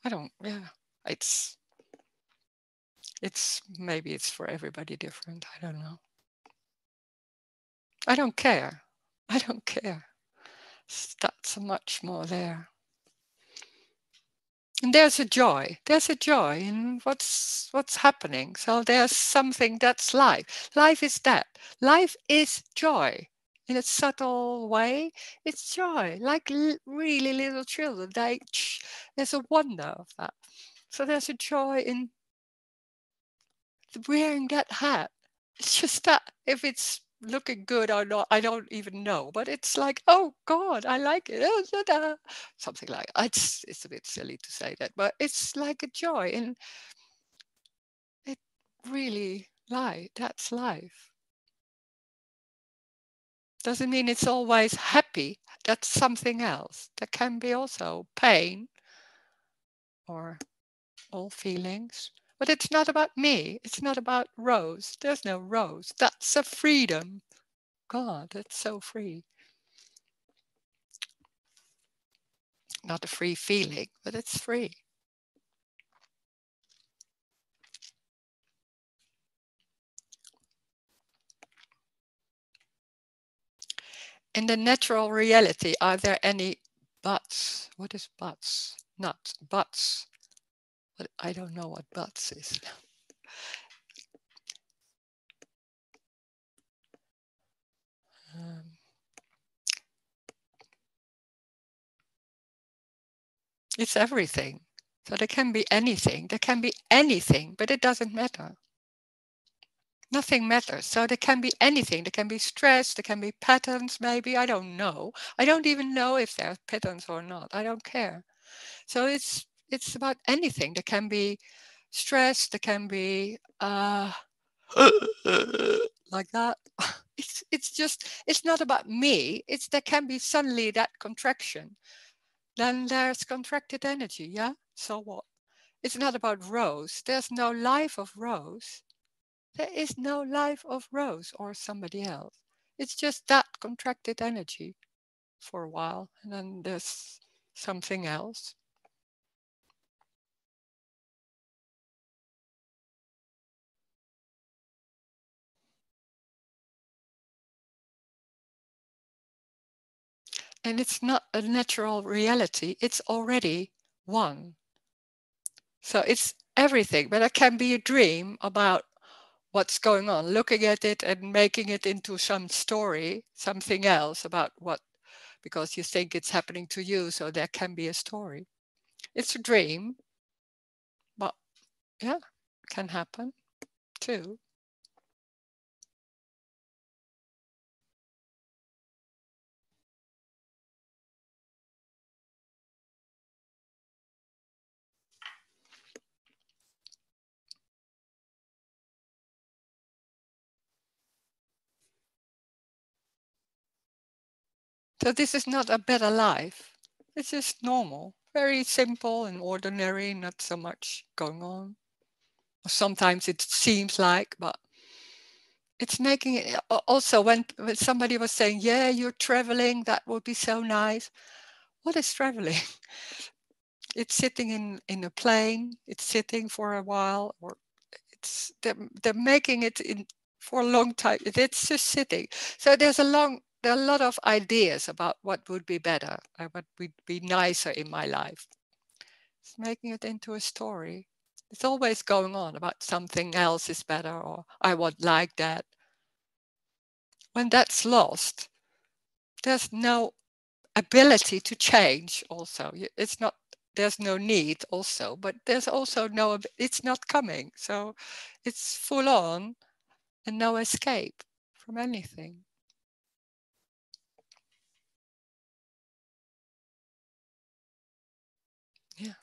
I don't. Yeah, it's maybe it's for everybody different. I don't know. I don't care. I don't care. That's much more there. And there's a joy. There's a joy in what's happening. So there's something that's life. Life is that. Life is joy. In a subtle way, it's joy. Like really little children, there's a wonder of that. So there's a joy in wearing that hat. It's just that if it's looking good or not, I don't even know. But it's like, oh God, I like it. Oh, da-da. Something like it's a bit silly to say that, but it's like a joy, and it really that's life. Doesn't mean it's always happy. That's something else. There can be also pain or all feelings. But it's not about me. It's not about Rose. There's no Rose. That's a freedom. God, it's so free. Not a free feeling, but it's free. In the natural reality, are there any buts? What is buts? Not buts. But I don't know what buts is. Um, it's everything. So there can be anything. There can be anything, but it doesn't matter. Nothing matters. So there can be anything. There can be stress. There can be patterns, maybe. I don't know. I don't even know if there are patterns or not. I don't care. So it's about anything. There can be stress. There can be like that. It's just it's not about me. It's there can be suddenly that contraction. Then there's contracted energy. Yeah. So what? It's not about Rose. There's no life of Rose. There is no life of Rose or somebody else. It's just that contracted energy for a while, and then there's something else. And it's not a natural reality, it's already one. So it's everything, but it can be a dream about what's going on, looking at it and making it into some story, something else about what, because you think it's happening to you, so there can be a story. It's a dream, but yeah, can happen too. So this is not a better life. It's just normal, very simple and ordinary, not so much going on. Sometimes it seems like, but it's making it also when somebody was saying, yeah, you're traveling, that would be so nice. What is traveling? It's sitting in a plane, it's sitting for a while, or it's they're making it in for a long time. It's just sitting. So there are a lot of ideas about what would be better, what would be nicer in my life. It's making it into a story. It's always going on about something else is better, or I would like that. When that's lost, there's no ability to change also. It's not, there's no need also, but there's also no, it's not coming. So it's full on and no escape from anything. Yeah.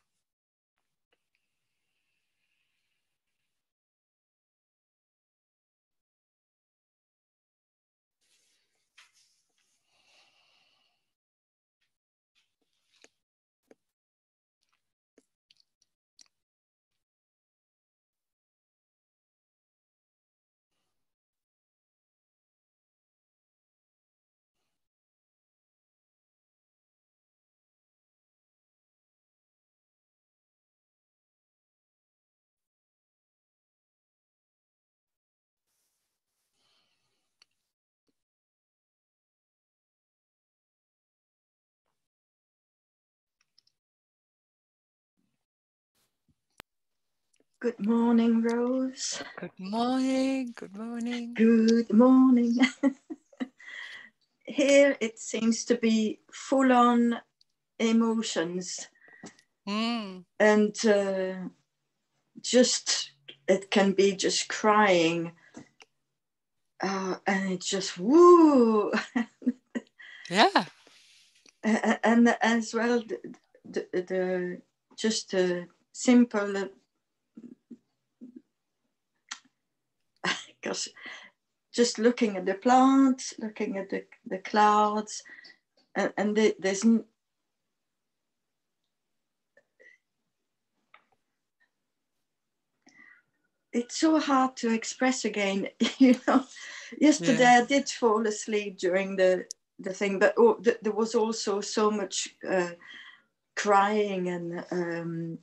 Good morning, Rose. Good morning. Good morning. Good morning. Here it seems to be full-on emotions. And just, it can be just crying. And it's just, woo! Yeah. And as well, the just a simple, because just looking at the plants, looking at the clouds, and there's it's so hard to express again. You know, yesterday I did fall asleep during the thing, but there was also so much crying and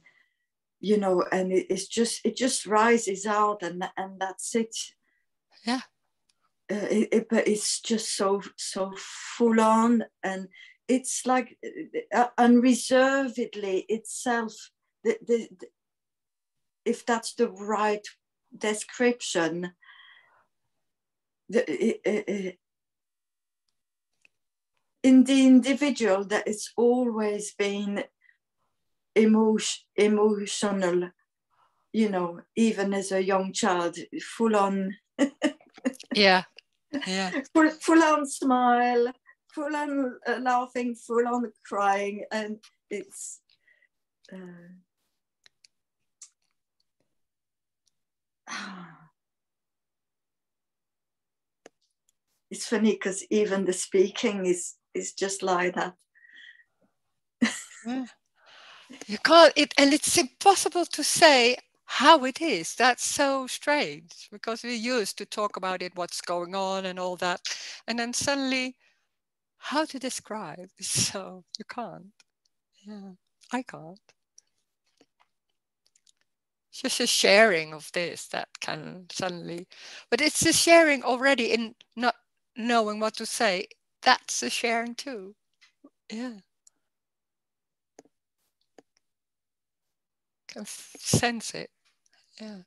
you know, and it just rises out, and that's it. Yeah. But it's just so full on, and it's like unreservedly itself. If that's the right description, in the individual, that it's always been emotional, you know, even as a young child, full on. Yeah. Full on smile, full on laughing, full on crying, and it's it's funny because even the speaking is just like that. Yeah. You can't it, and it's impossible to say how it is. That's so strange because we used to talk about it, what's going on and all that, and then suddenly how to describe, so you can't. Yeah, I can't. It's just a sharing of this that can suddenly, but it's the sharing already in not knowing what to say. That's a sharing too. Yeah, can sense it. Yeah.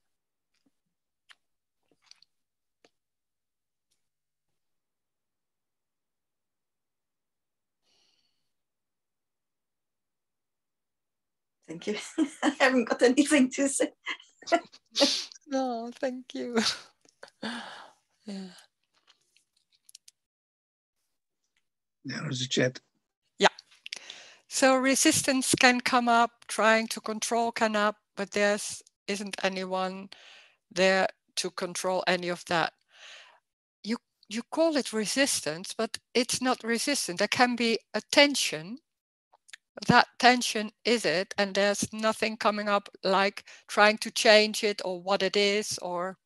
Thank you. I haven't got anything to say. No, thank you. Yeah. There's a chat. Yeah. So resistance can come up, trying to control can up, but there isn't anyone there to control any of that. You call it resistance, but it's not resistance. There can be a tension. That tension is it, and there's nothing coming up like trying to change it or what it is or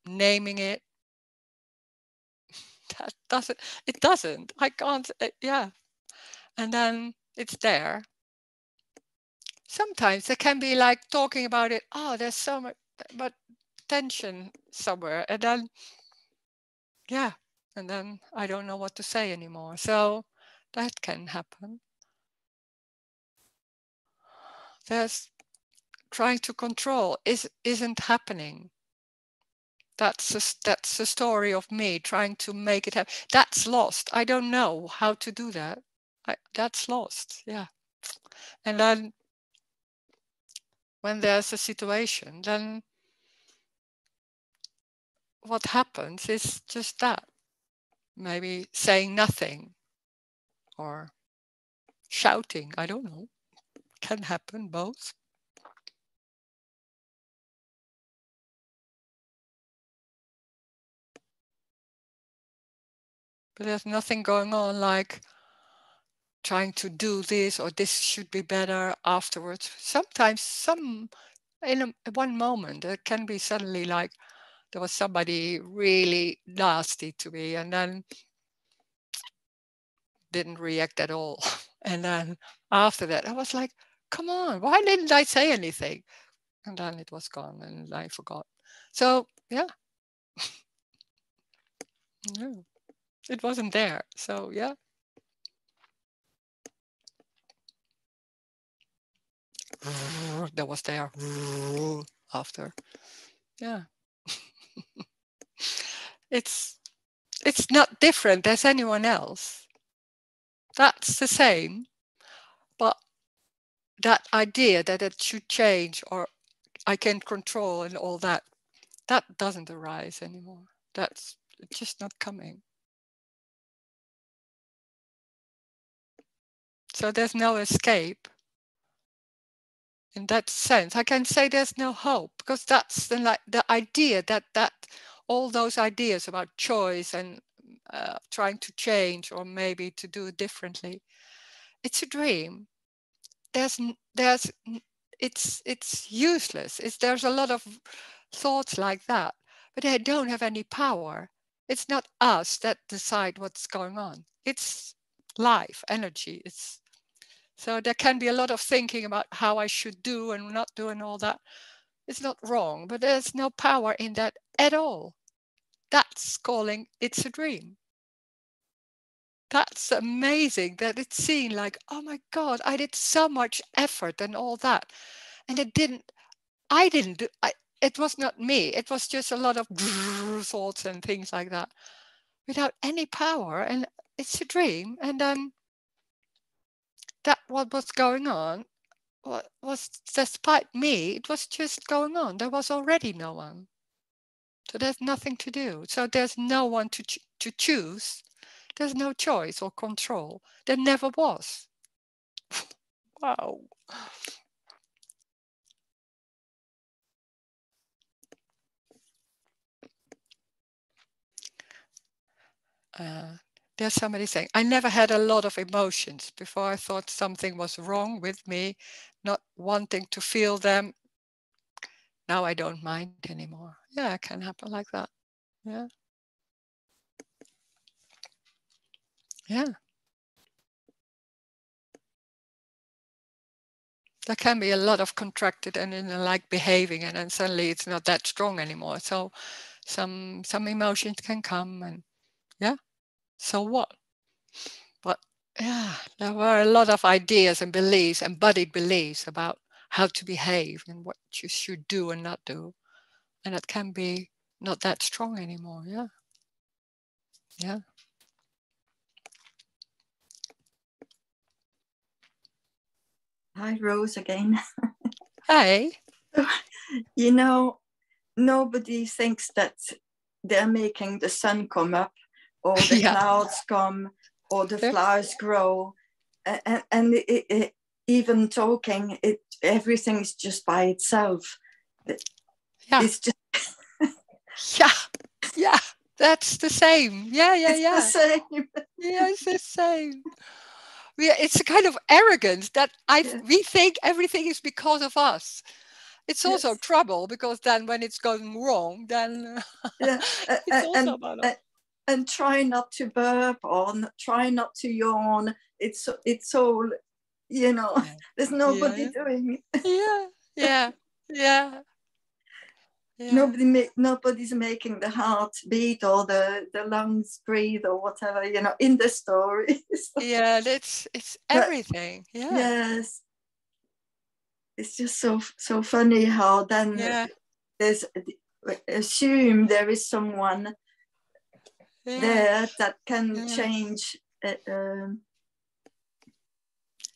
naming it. That doesn't. It doesn't. I can't. Yeah, and then it's there. Sometimes it can be like talking about it. Oh, there's so much, but tension somewhere, and then yeah, and then I don't know what to say anymore. So that can happen. There's trying to control isn't happening. That's the story of me trying to make it happen. That's lost. I don't know how to do that. That's lost. Yeah. And then when there's a situation, then what happens is just that. Maybe saying nothing or shouting. I don't know. Can happen both. But there's nothing going on like trying to do this or this should be better afterwards. Sometimes in one moment, it can be suddenly like there was somebody really nasty to me and then didn't react at all. And then after that, I was like, come on, why didn't I say anything? And then it was gone and I forgot. So, yeah. No, it wasn't there. So, yeah. that was there after. Yeah. It's not different as anyone else. That's the same. But that idea that it should change or I can control and all that, that doesn't arise anymore. That's just not coming. So there's no escape. In that sense, I can say there's no hope, because that's the idea that all those ideas about choice and trying to change or maybe to do it differently, it's a dream. It's useless. There's a lot of thoughts like that, but they don't have any power. It's not us that decide what's going on. It's life, energy. So there can be a lot of thinking about how I should do and not do and all that. It's not wrong, but there's no power in that at all. That's calling it's a dream. That's amazing that it's seen like, oh my God, I did so much effort and all that. And it was not me. It was just a lot of thoughts and things like that without any power. And it's a dream. And then that what was going on was despite me, it was just going on. There was already no one. So there's nothing to do. So there's no one to choose. There's no choice or control. There never was. Wow. There's somebody saying, I never had a lot of emotions. Before I thought something was wrong with me, not wanting to feel them. Now I don't mind anymore. Yeah, it can happen like that. Yeah. Yeah. There can be a lot of contracted and like behaving, and then suddenly it's not that strong anymore. So some emotions can come, and yeah, so what? But yeah, there were a lot of ideas and beliefs, embodied beliefs about how to behave and what you should do and not do. And it can be not that strong anymore. Yeah. Yeah. Hi, Rose again. Hey. You know, nobody thinks that they're making the sun come up or the clouds come or the flowers grow. And even talking, everything's just by itself. Yeah. It's just yeah, that's the same. Yeah. The same. Yeah, it's the same. It's a kind of arrogance that we think everything is because of us. It's also trouble, because then when it's going wrong, then it's also about us. And try not to burp or try not to yawn. It's all, you know, there's nobody doing it. Yeah. Nobody's making the heart beat or the lungs breathe or whatever, you know, in the story. Yeah, it's everything. Yeah. Yes. It's just so funny how then there's assume there is someone there that can change.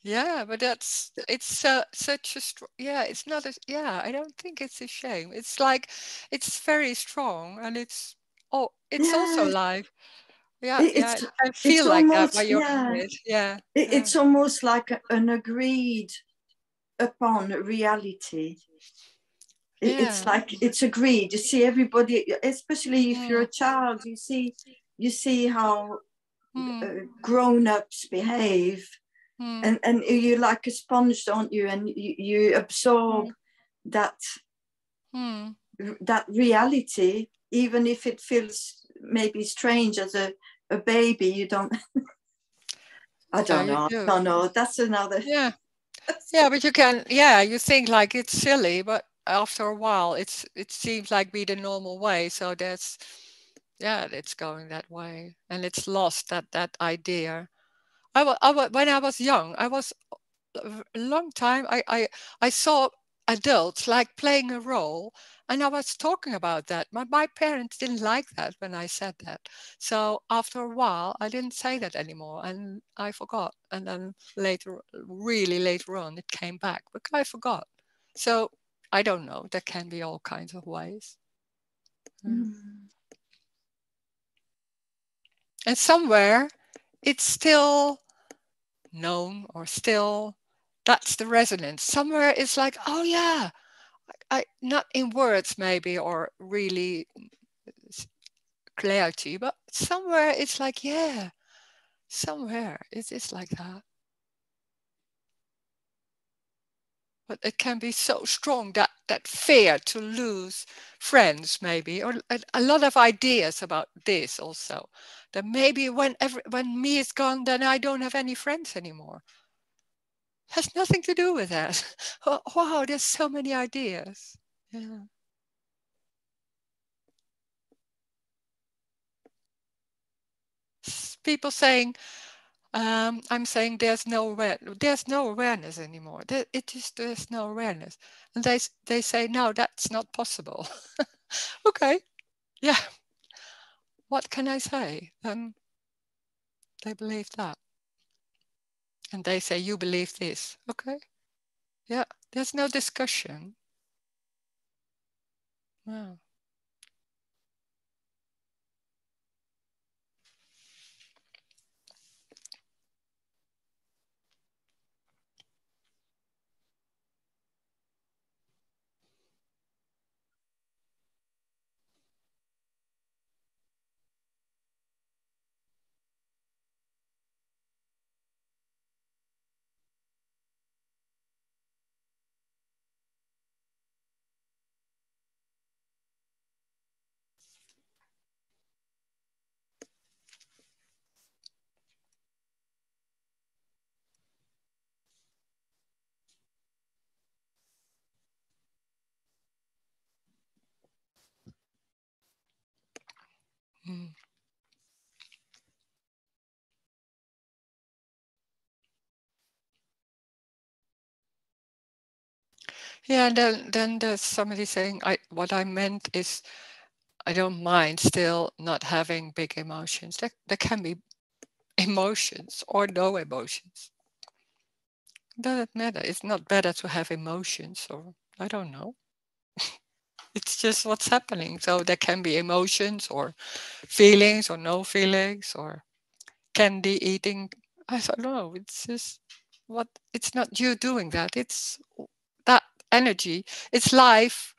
Yeah, but it's such a it's not I don't think it's a shame. It's like it's very strong, and it's also live. I feel like almost, that by your it. It's almost like an agreed upon reality. It's like it's agreed. You see everybody, especially if you're a child, you see how grown-ups behave. And you're like a sponge, don't you? And you absorb that reality, even if it feels maybe strange as a baby. You don't. I don't know. No, that's another. Yeah, but you can. Yeah, you think like it's silly, but after a while, it seems like be the normal way. So that's it's going that way, and it's lost that idea. When I was young, I was a long time, I saw adults like playing a role, and I was talking about that. My parents didn't like that when I said that. So after a while, I didn't say that anymore, and I forgot. And then later, really later on, it came back, but I forgot. So I don't know. There can be all kinds of ways. And somewhere it's still known, or still that's the resonance. Somewhere it's like, oh yeah, I not in words maybe, or really clarity, but somewhere it's like, yeah, somewhere it's like that. But it can be so strong, that fear to lose friends maybe, or a lot of ideas about this also, that maybe when me is gone, then I don't have any friends anymore. Has nothing to do with that. Oh, wow, there's so many ideas. Yeah. People saying, I'm saying there's no awareness anymore. There's no awareness, and they say no, that's not possible. Okay, yeah. What can I say? They believe that, and they say you believe this. Okay, yeah. There's no discussion. Wow. Mm. Yeah, and then there's somebody saying, what I meant is, I don't mind still not having big emotions. There can be emotions or no emotions. Doesn't matter. It's not better to have emotions, or I don't know. It's just what's happening. So there can be emotions or feelings or no feelings, or candy eating. I don't know. It's just it's not you doing that. It's that energy. It's life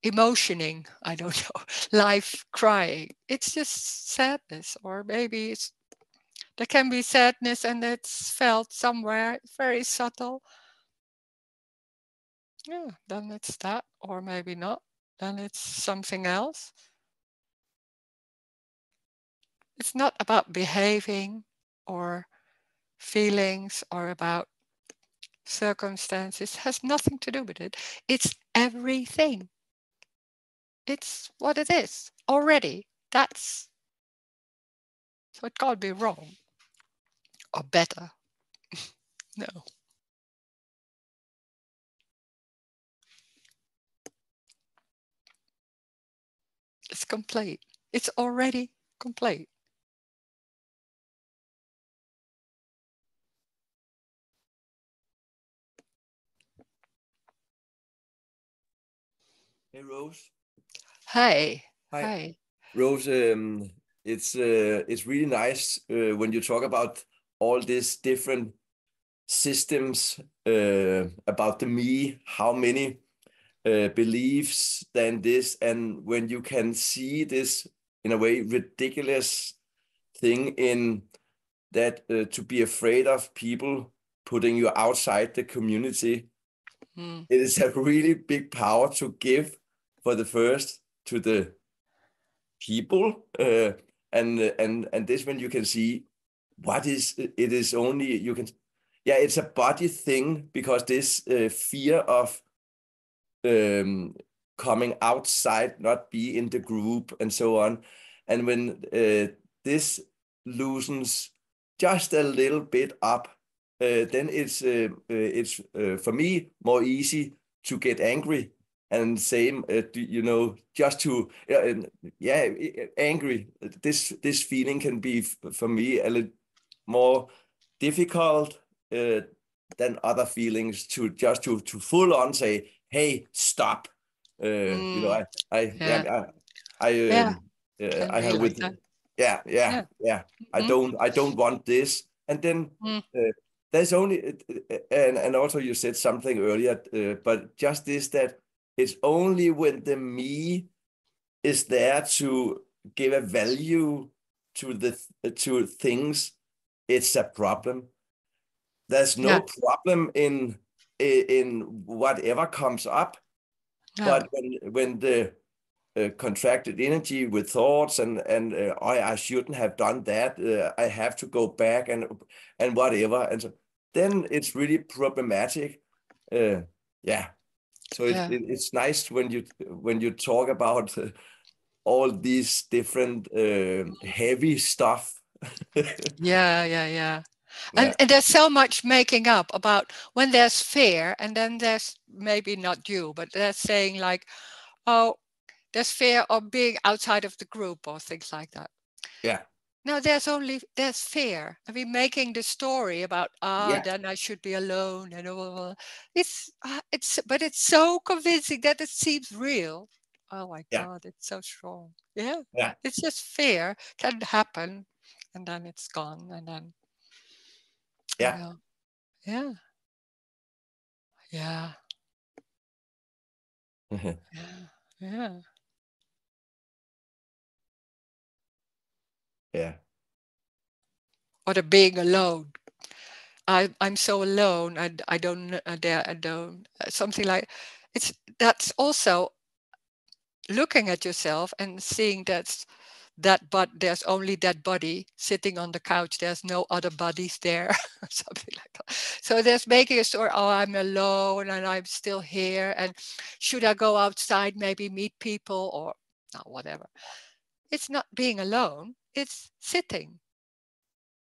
emotioning. I don't know. Life crying. It's just sadness, or maybe there can be sadness and it's felt somewhere, very subtle. Yeah, then it's that, or maybe not. Then it's something else. It's not about behaving or feelings or about circumstances. It has nothing to do with it. It's everything. It's what it is already. So it can't be wrong or better. No. It's complete. It's already complete. Hey, Rose. Hi. Hi. Hi. Rose, it's really nice when you talk about all these different systems about the me, how many beliefs than this, and when you can see this in a way ridiculous thing in that to be afraid of people putting you outside the community. It is a really big power to give for the first to the people, and this when you can see what is it is only you can, yeah, it's a body thing, because this fear of coming outside, not be in the group and so on, and when this loosens just a little bit up, then it's for me more easy to get angry. And same, just to angry. This feeling can be for me a little more difficult than other feelings to just to full on say, hey, stop. I have with I don't want this, and then there's only and also you said something earlier, but just this, that it's only when the me is there to give a value to to things, it's a problem. There's no problem in whatever comes up, but when the contracted energy with thoughts and I shouldn't have done that, I have to go back and whatever, and so then it's really problematic. So it's nice when you talk about all these different heavy stuff. And there's so much making up about when there's fear, and then there's maybe not you, but they're saying like, oh, there's fear of being outside of the group or things like that. No, there's fear. I mean, making the story about then I should be alone and all. But it's so convincing that it seems real. Oh my God, it's so strong. It's just fear can happen, and then it's gone, and then yeah. Or the being alone. I'm so alone. I don't something like that's also looking at yourself and seeing but there's only that body sitting on the couch. There's no other bodies there, something like that. So there's making a story. Oh, I'm alone and I'm still here. And should I go outside, maybe meet people or whatever? It's not being alone. It's sitting.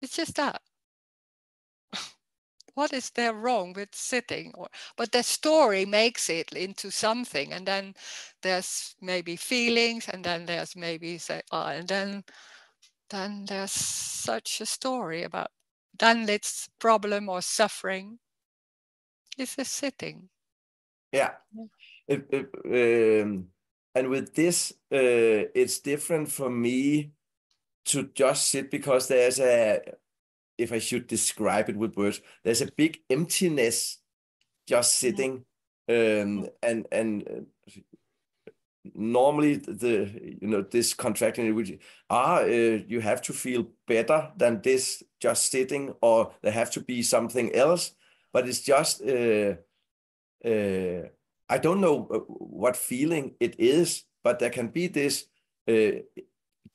It's just that. What is there wrong with sitting? But the story makes it into something, and then there's maybe feelings, and then there's maybe and then there's such a story about then it's problem or suffering. It's a sitting. And with this, it's different for me to just sit, because there's if I should describe it with words, there's a big emptiness just sitting. And normally this contracting, which you have to feel better than this just sitting, or there have to be something else. But it's just I don't know what feeling it is, but there can be this,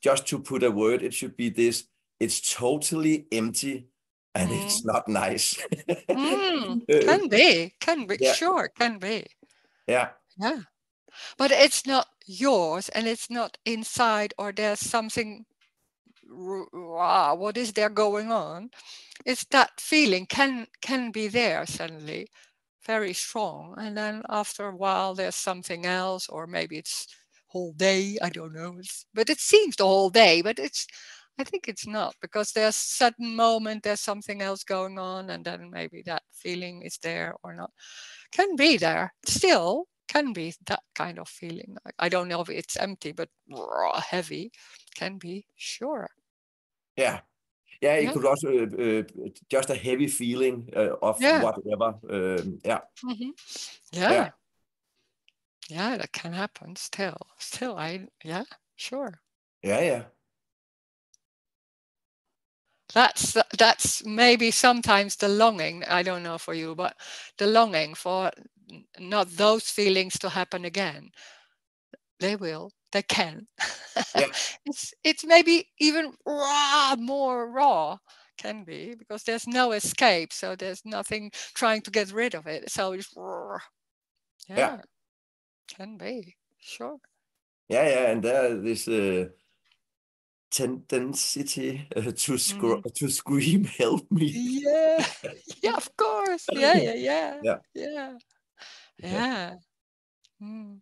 just to put a word, it should be this: it's totally empty, and it's not nice. Can be, sure, can be. But it's not yours, and it's not inside, or there's something, what is there going on? It's that feeling can be there suddenly, very strong, and then after a while there's something else, or maybe it's whole day, I don't know. But it seems the whole day, but I think it's not, because there's sudden moment, there's something else going on, and then maybe that feeling is there or not. Can be there, still can be that kind of feeling. I don't know if it's empty, but heavy can be, sure. It could also just a heavy feeling of whatever. That can happen still. Sure. That's maybe sometimes the longing, I don't know for you, but the longing for not those feelings to happen again. They can. It's maybe even more raw, can be, because there's no escape, so there's nothing trying to get rid of it, so it's can be, sure. And there this tendency to scream, "Help me!" Yeah, yeah, of course. Yeah, yeah, yeah, Yeah. yeah, yeah. Mm.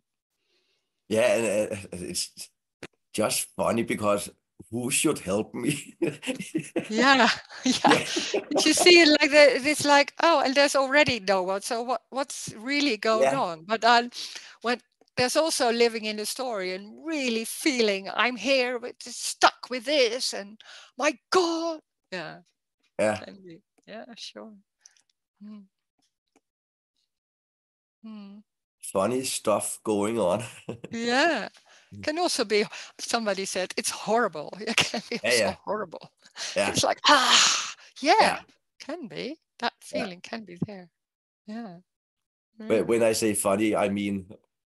Yeah, and it's just funny because who should help me? Yeah, yeah. Yeah. You see it like that. It's like, oh, and there's already no one. So what's really going Yeah. on? But when there's also living in the story and really feeling I'm here, but stuck with this, and my God, yeah, Yeah. can be. Yeah, sure. Mm. Mm. Funny stuff going on. Yeah. Can also be, somebody said, it's horrible. It can be also Yeah. horrible. Yeah. It's like, yeah, Yeah. can be. That Yeah. feeling can be there. Yeah. But when I say funny, I mean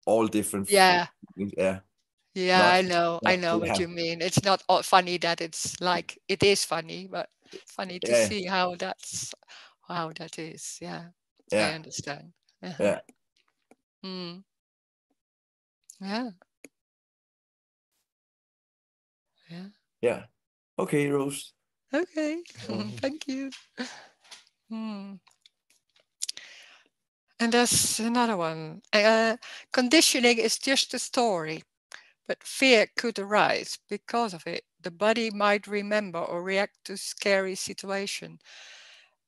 all different Yeah. things. Yeah. Yeah, Not, I know what yeah. you mean. It's not all funny that it's like, it is funny, but funny to Yeah. see how that is. Yeah. I Yeah. understand. Yeah. Mm. Yeah. Yeah. Yeah. Okay, Rose. Okay. Thank you. And there's another one. Conditioning is just a story, but fear could arise because of it. The body might remember or react to scary situation.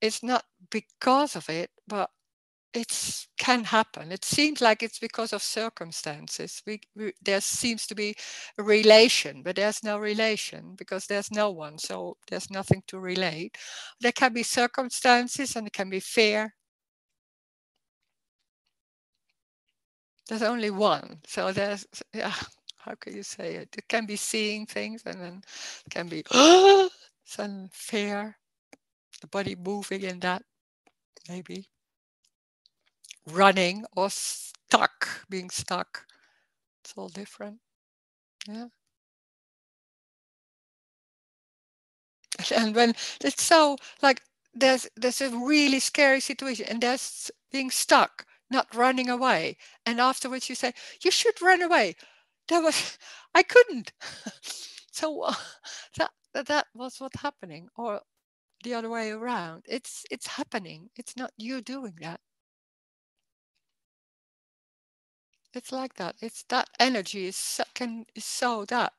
It's not because of it, but it can happen. It seems like it's because of circumstances. There seems to be a relation, but there's no relation because there's no one, so there's nothing to relate. There can be circumstances and it can be fear. There's only one, so there's, yeah, how can you say it? It can be seeing things, and then it can be some fear, the body moving in that, maybe running or stuck, being stuck. It's all different. Yeah. And when it's so like there's a really scary situation and there's being stuck, not running away, and afterwards you say you should run away. I couldn't. So that was what's happening, or the other way around. It's happening. It's not you doing that. It's like that. It's that energy is so that.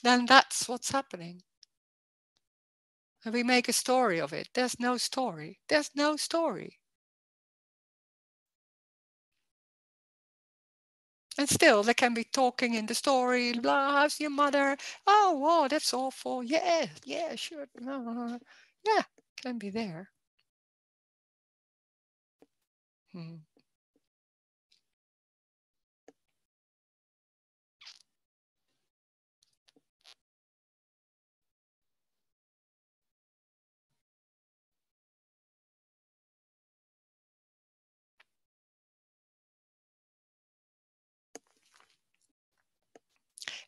Then that's what's happening. And we make a story of it. There's no story. There's no story. And still, they can be talking in the story. Blah, how's your mother? Oh, wow, that's awful. Yeah, yeah, sure. Yeah, can be there.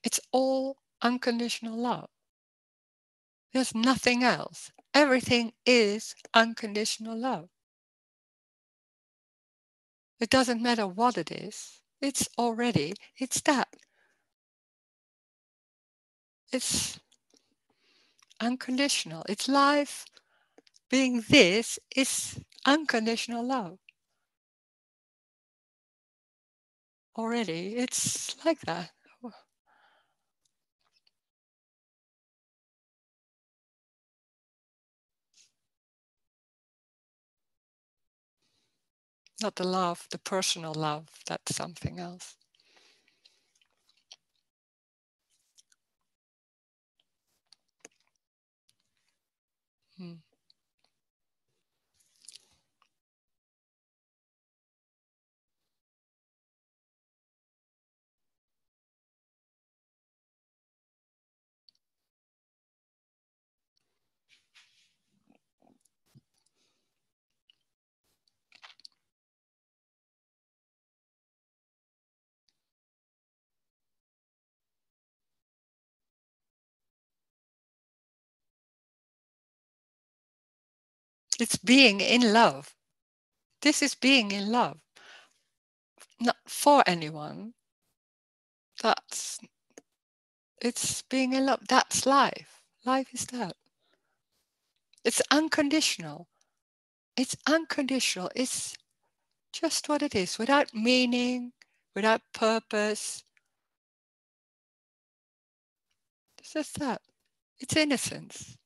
It's all unconditional love. There's nothing else. Everything is unconditional love. It doesn't matter what it is. It's that. It's unconditional. It's life. Being this is unconditional love. Already, it's like that. Not the love, the personal love, that's something else. It's being in love. This is being in love. Not for anyone. That's It's being in love. That's life. Life is that. It's unconditional. It's unconditional. It's just what it is, without meaning, without purpose. It's just that. It's innocence.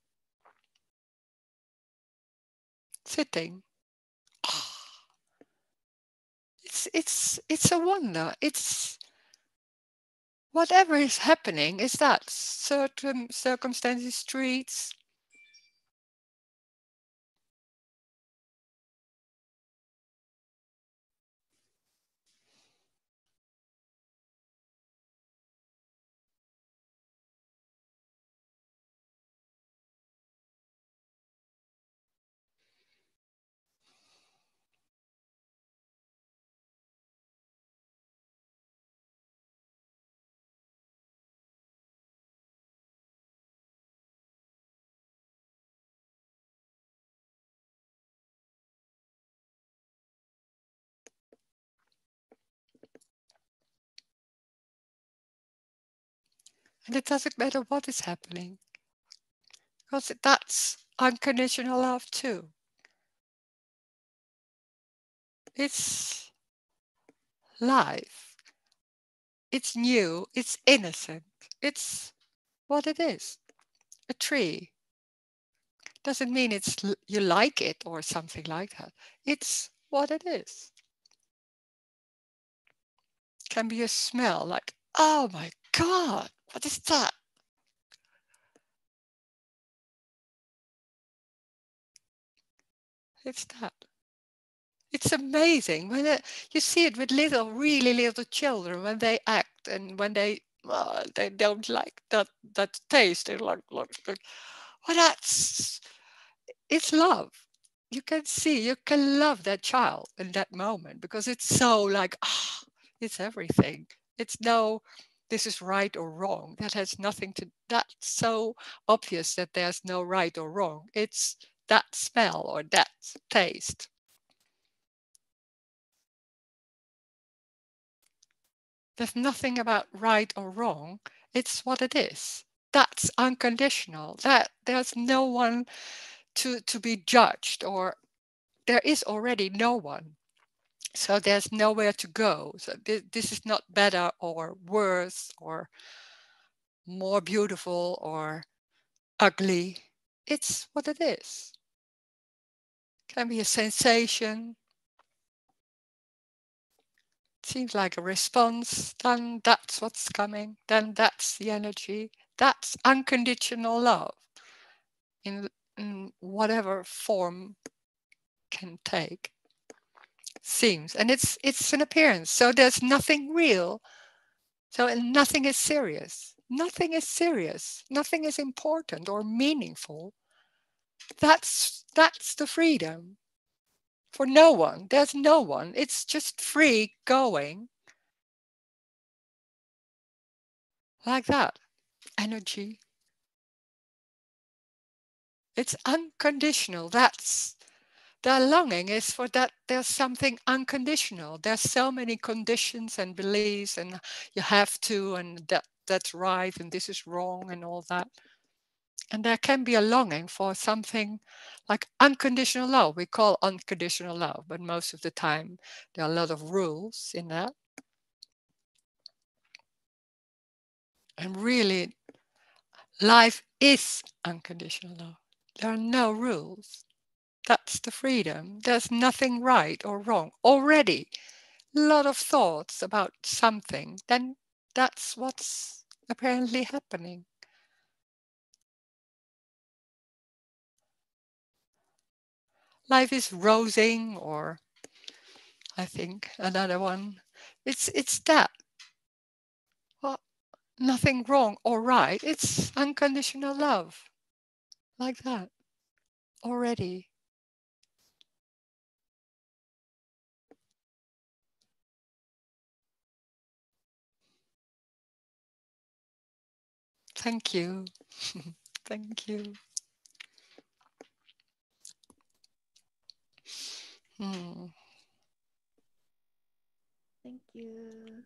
Sitting. It's a wonder. It's whatever is happening is that certain circumstances, streets. And it doesn't matter what is happening, because that's unconditional love too. It's life. It's new. It's innocent. It's what it is. A tree. Doesn't mean you like it or something like that. It's what it is. Can be a smell like, oh my God, what is that? It's that. It's amazing when you see it with really little children when they act and when they don't like that taste. They're like, well, it's love. You can see, you can love that child in that moment because it's so like, it's everything. It's no, this is right or wrong. That has nothing to, that's so obvious that there's no right or wrong. It's that smell or that taste. There's nothing about right or wrong. It's what it is. That's unconditional. That there's no one to be judged, or there is already no one. So there's nowhere to go. So this is not better or worse or more beautiful or ugly. It's what it is. Can be a sensation. Seems like a response. Then that's what's coming. Then that's the energy. That's unconditional love in whatever form can take. Seems, and it's an appearance. So there's nothing real. So nothing is serious. Nothing is serious. Nothing is important or meaningful. That's the freedom. For no one. There's no one. It's just free going. Like that. Energy. It's unconditional. That's the longing is for that there's something unconditional. There's so many conditions and beliefs and you have to and that's right and this is wrong and all that. And there can be a longing for something like unconditional love. We call unconditional love, but most of the time there are a lot of rules in that. And really, life is unconditional love. There are no rules. That's the freedom. There's nothing right or wrong. Already, a lot of thoughts about something, then that's what's apparently happening. Life is rosing, or I think another one. It's that. Well, nothing wrong or right. It's unconditional love. Like that. Already. Thank you. Thank you. Thank you.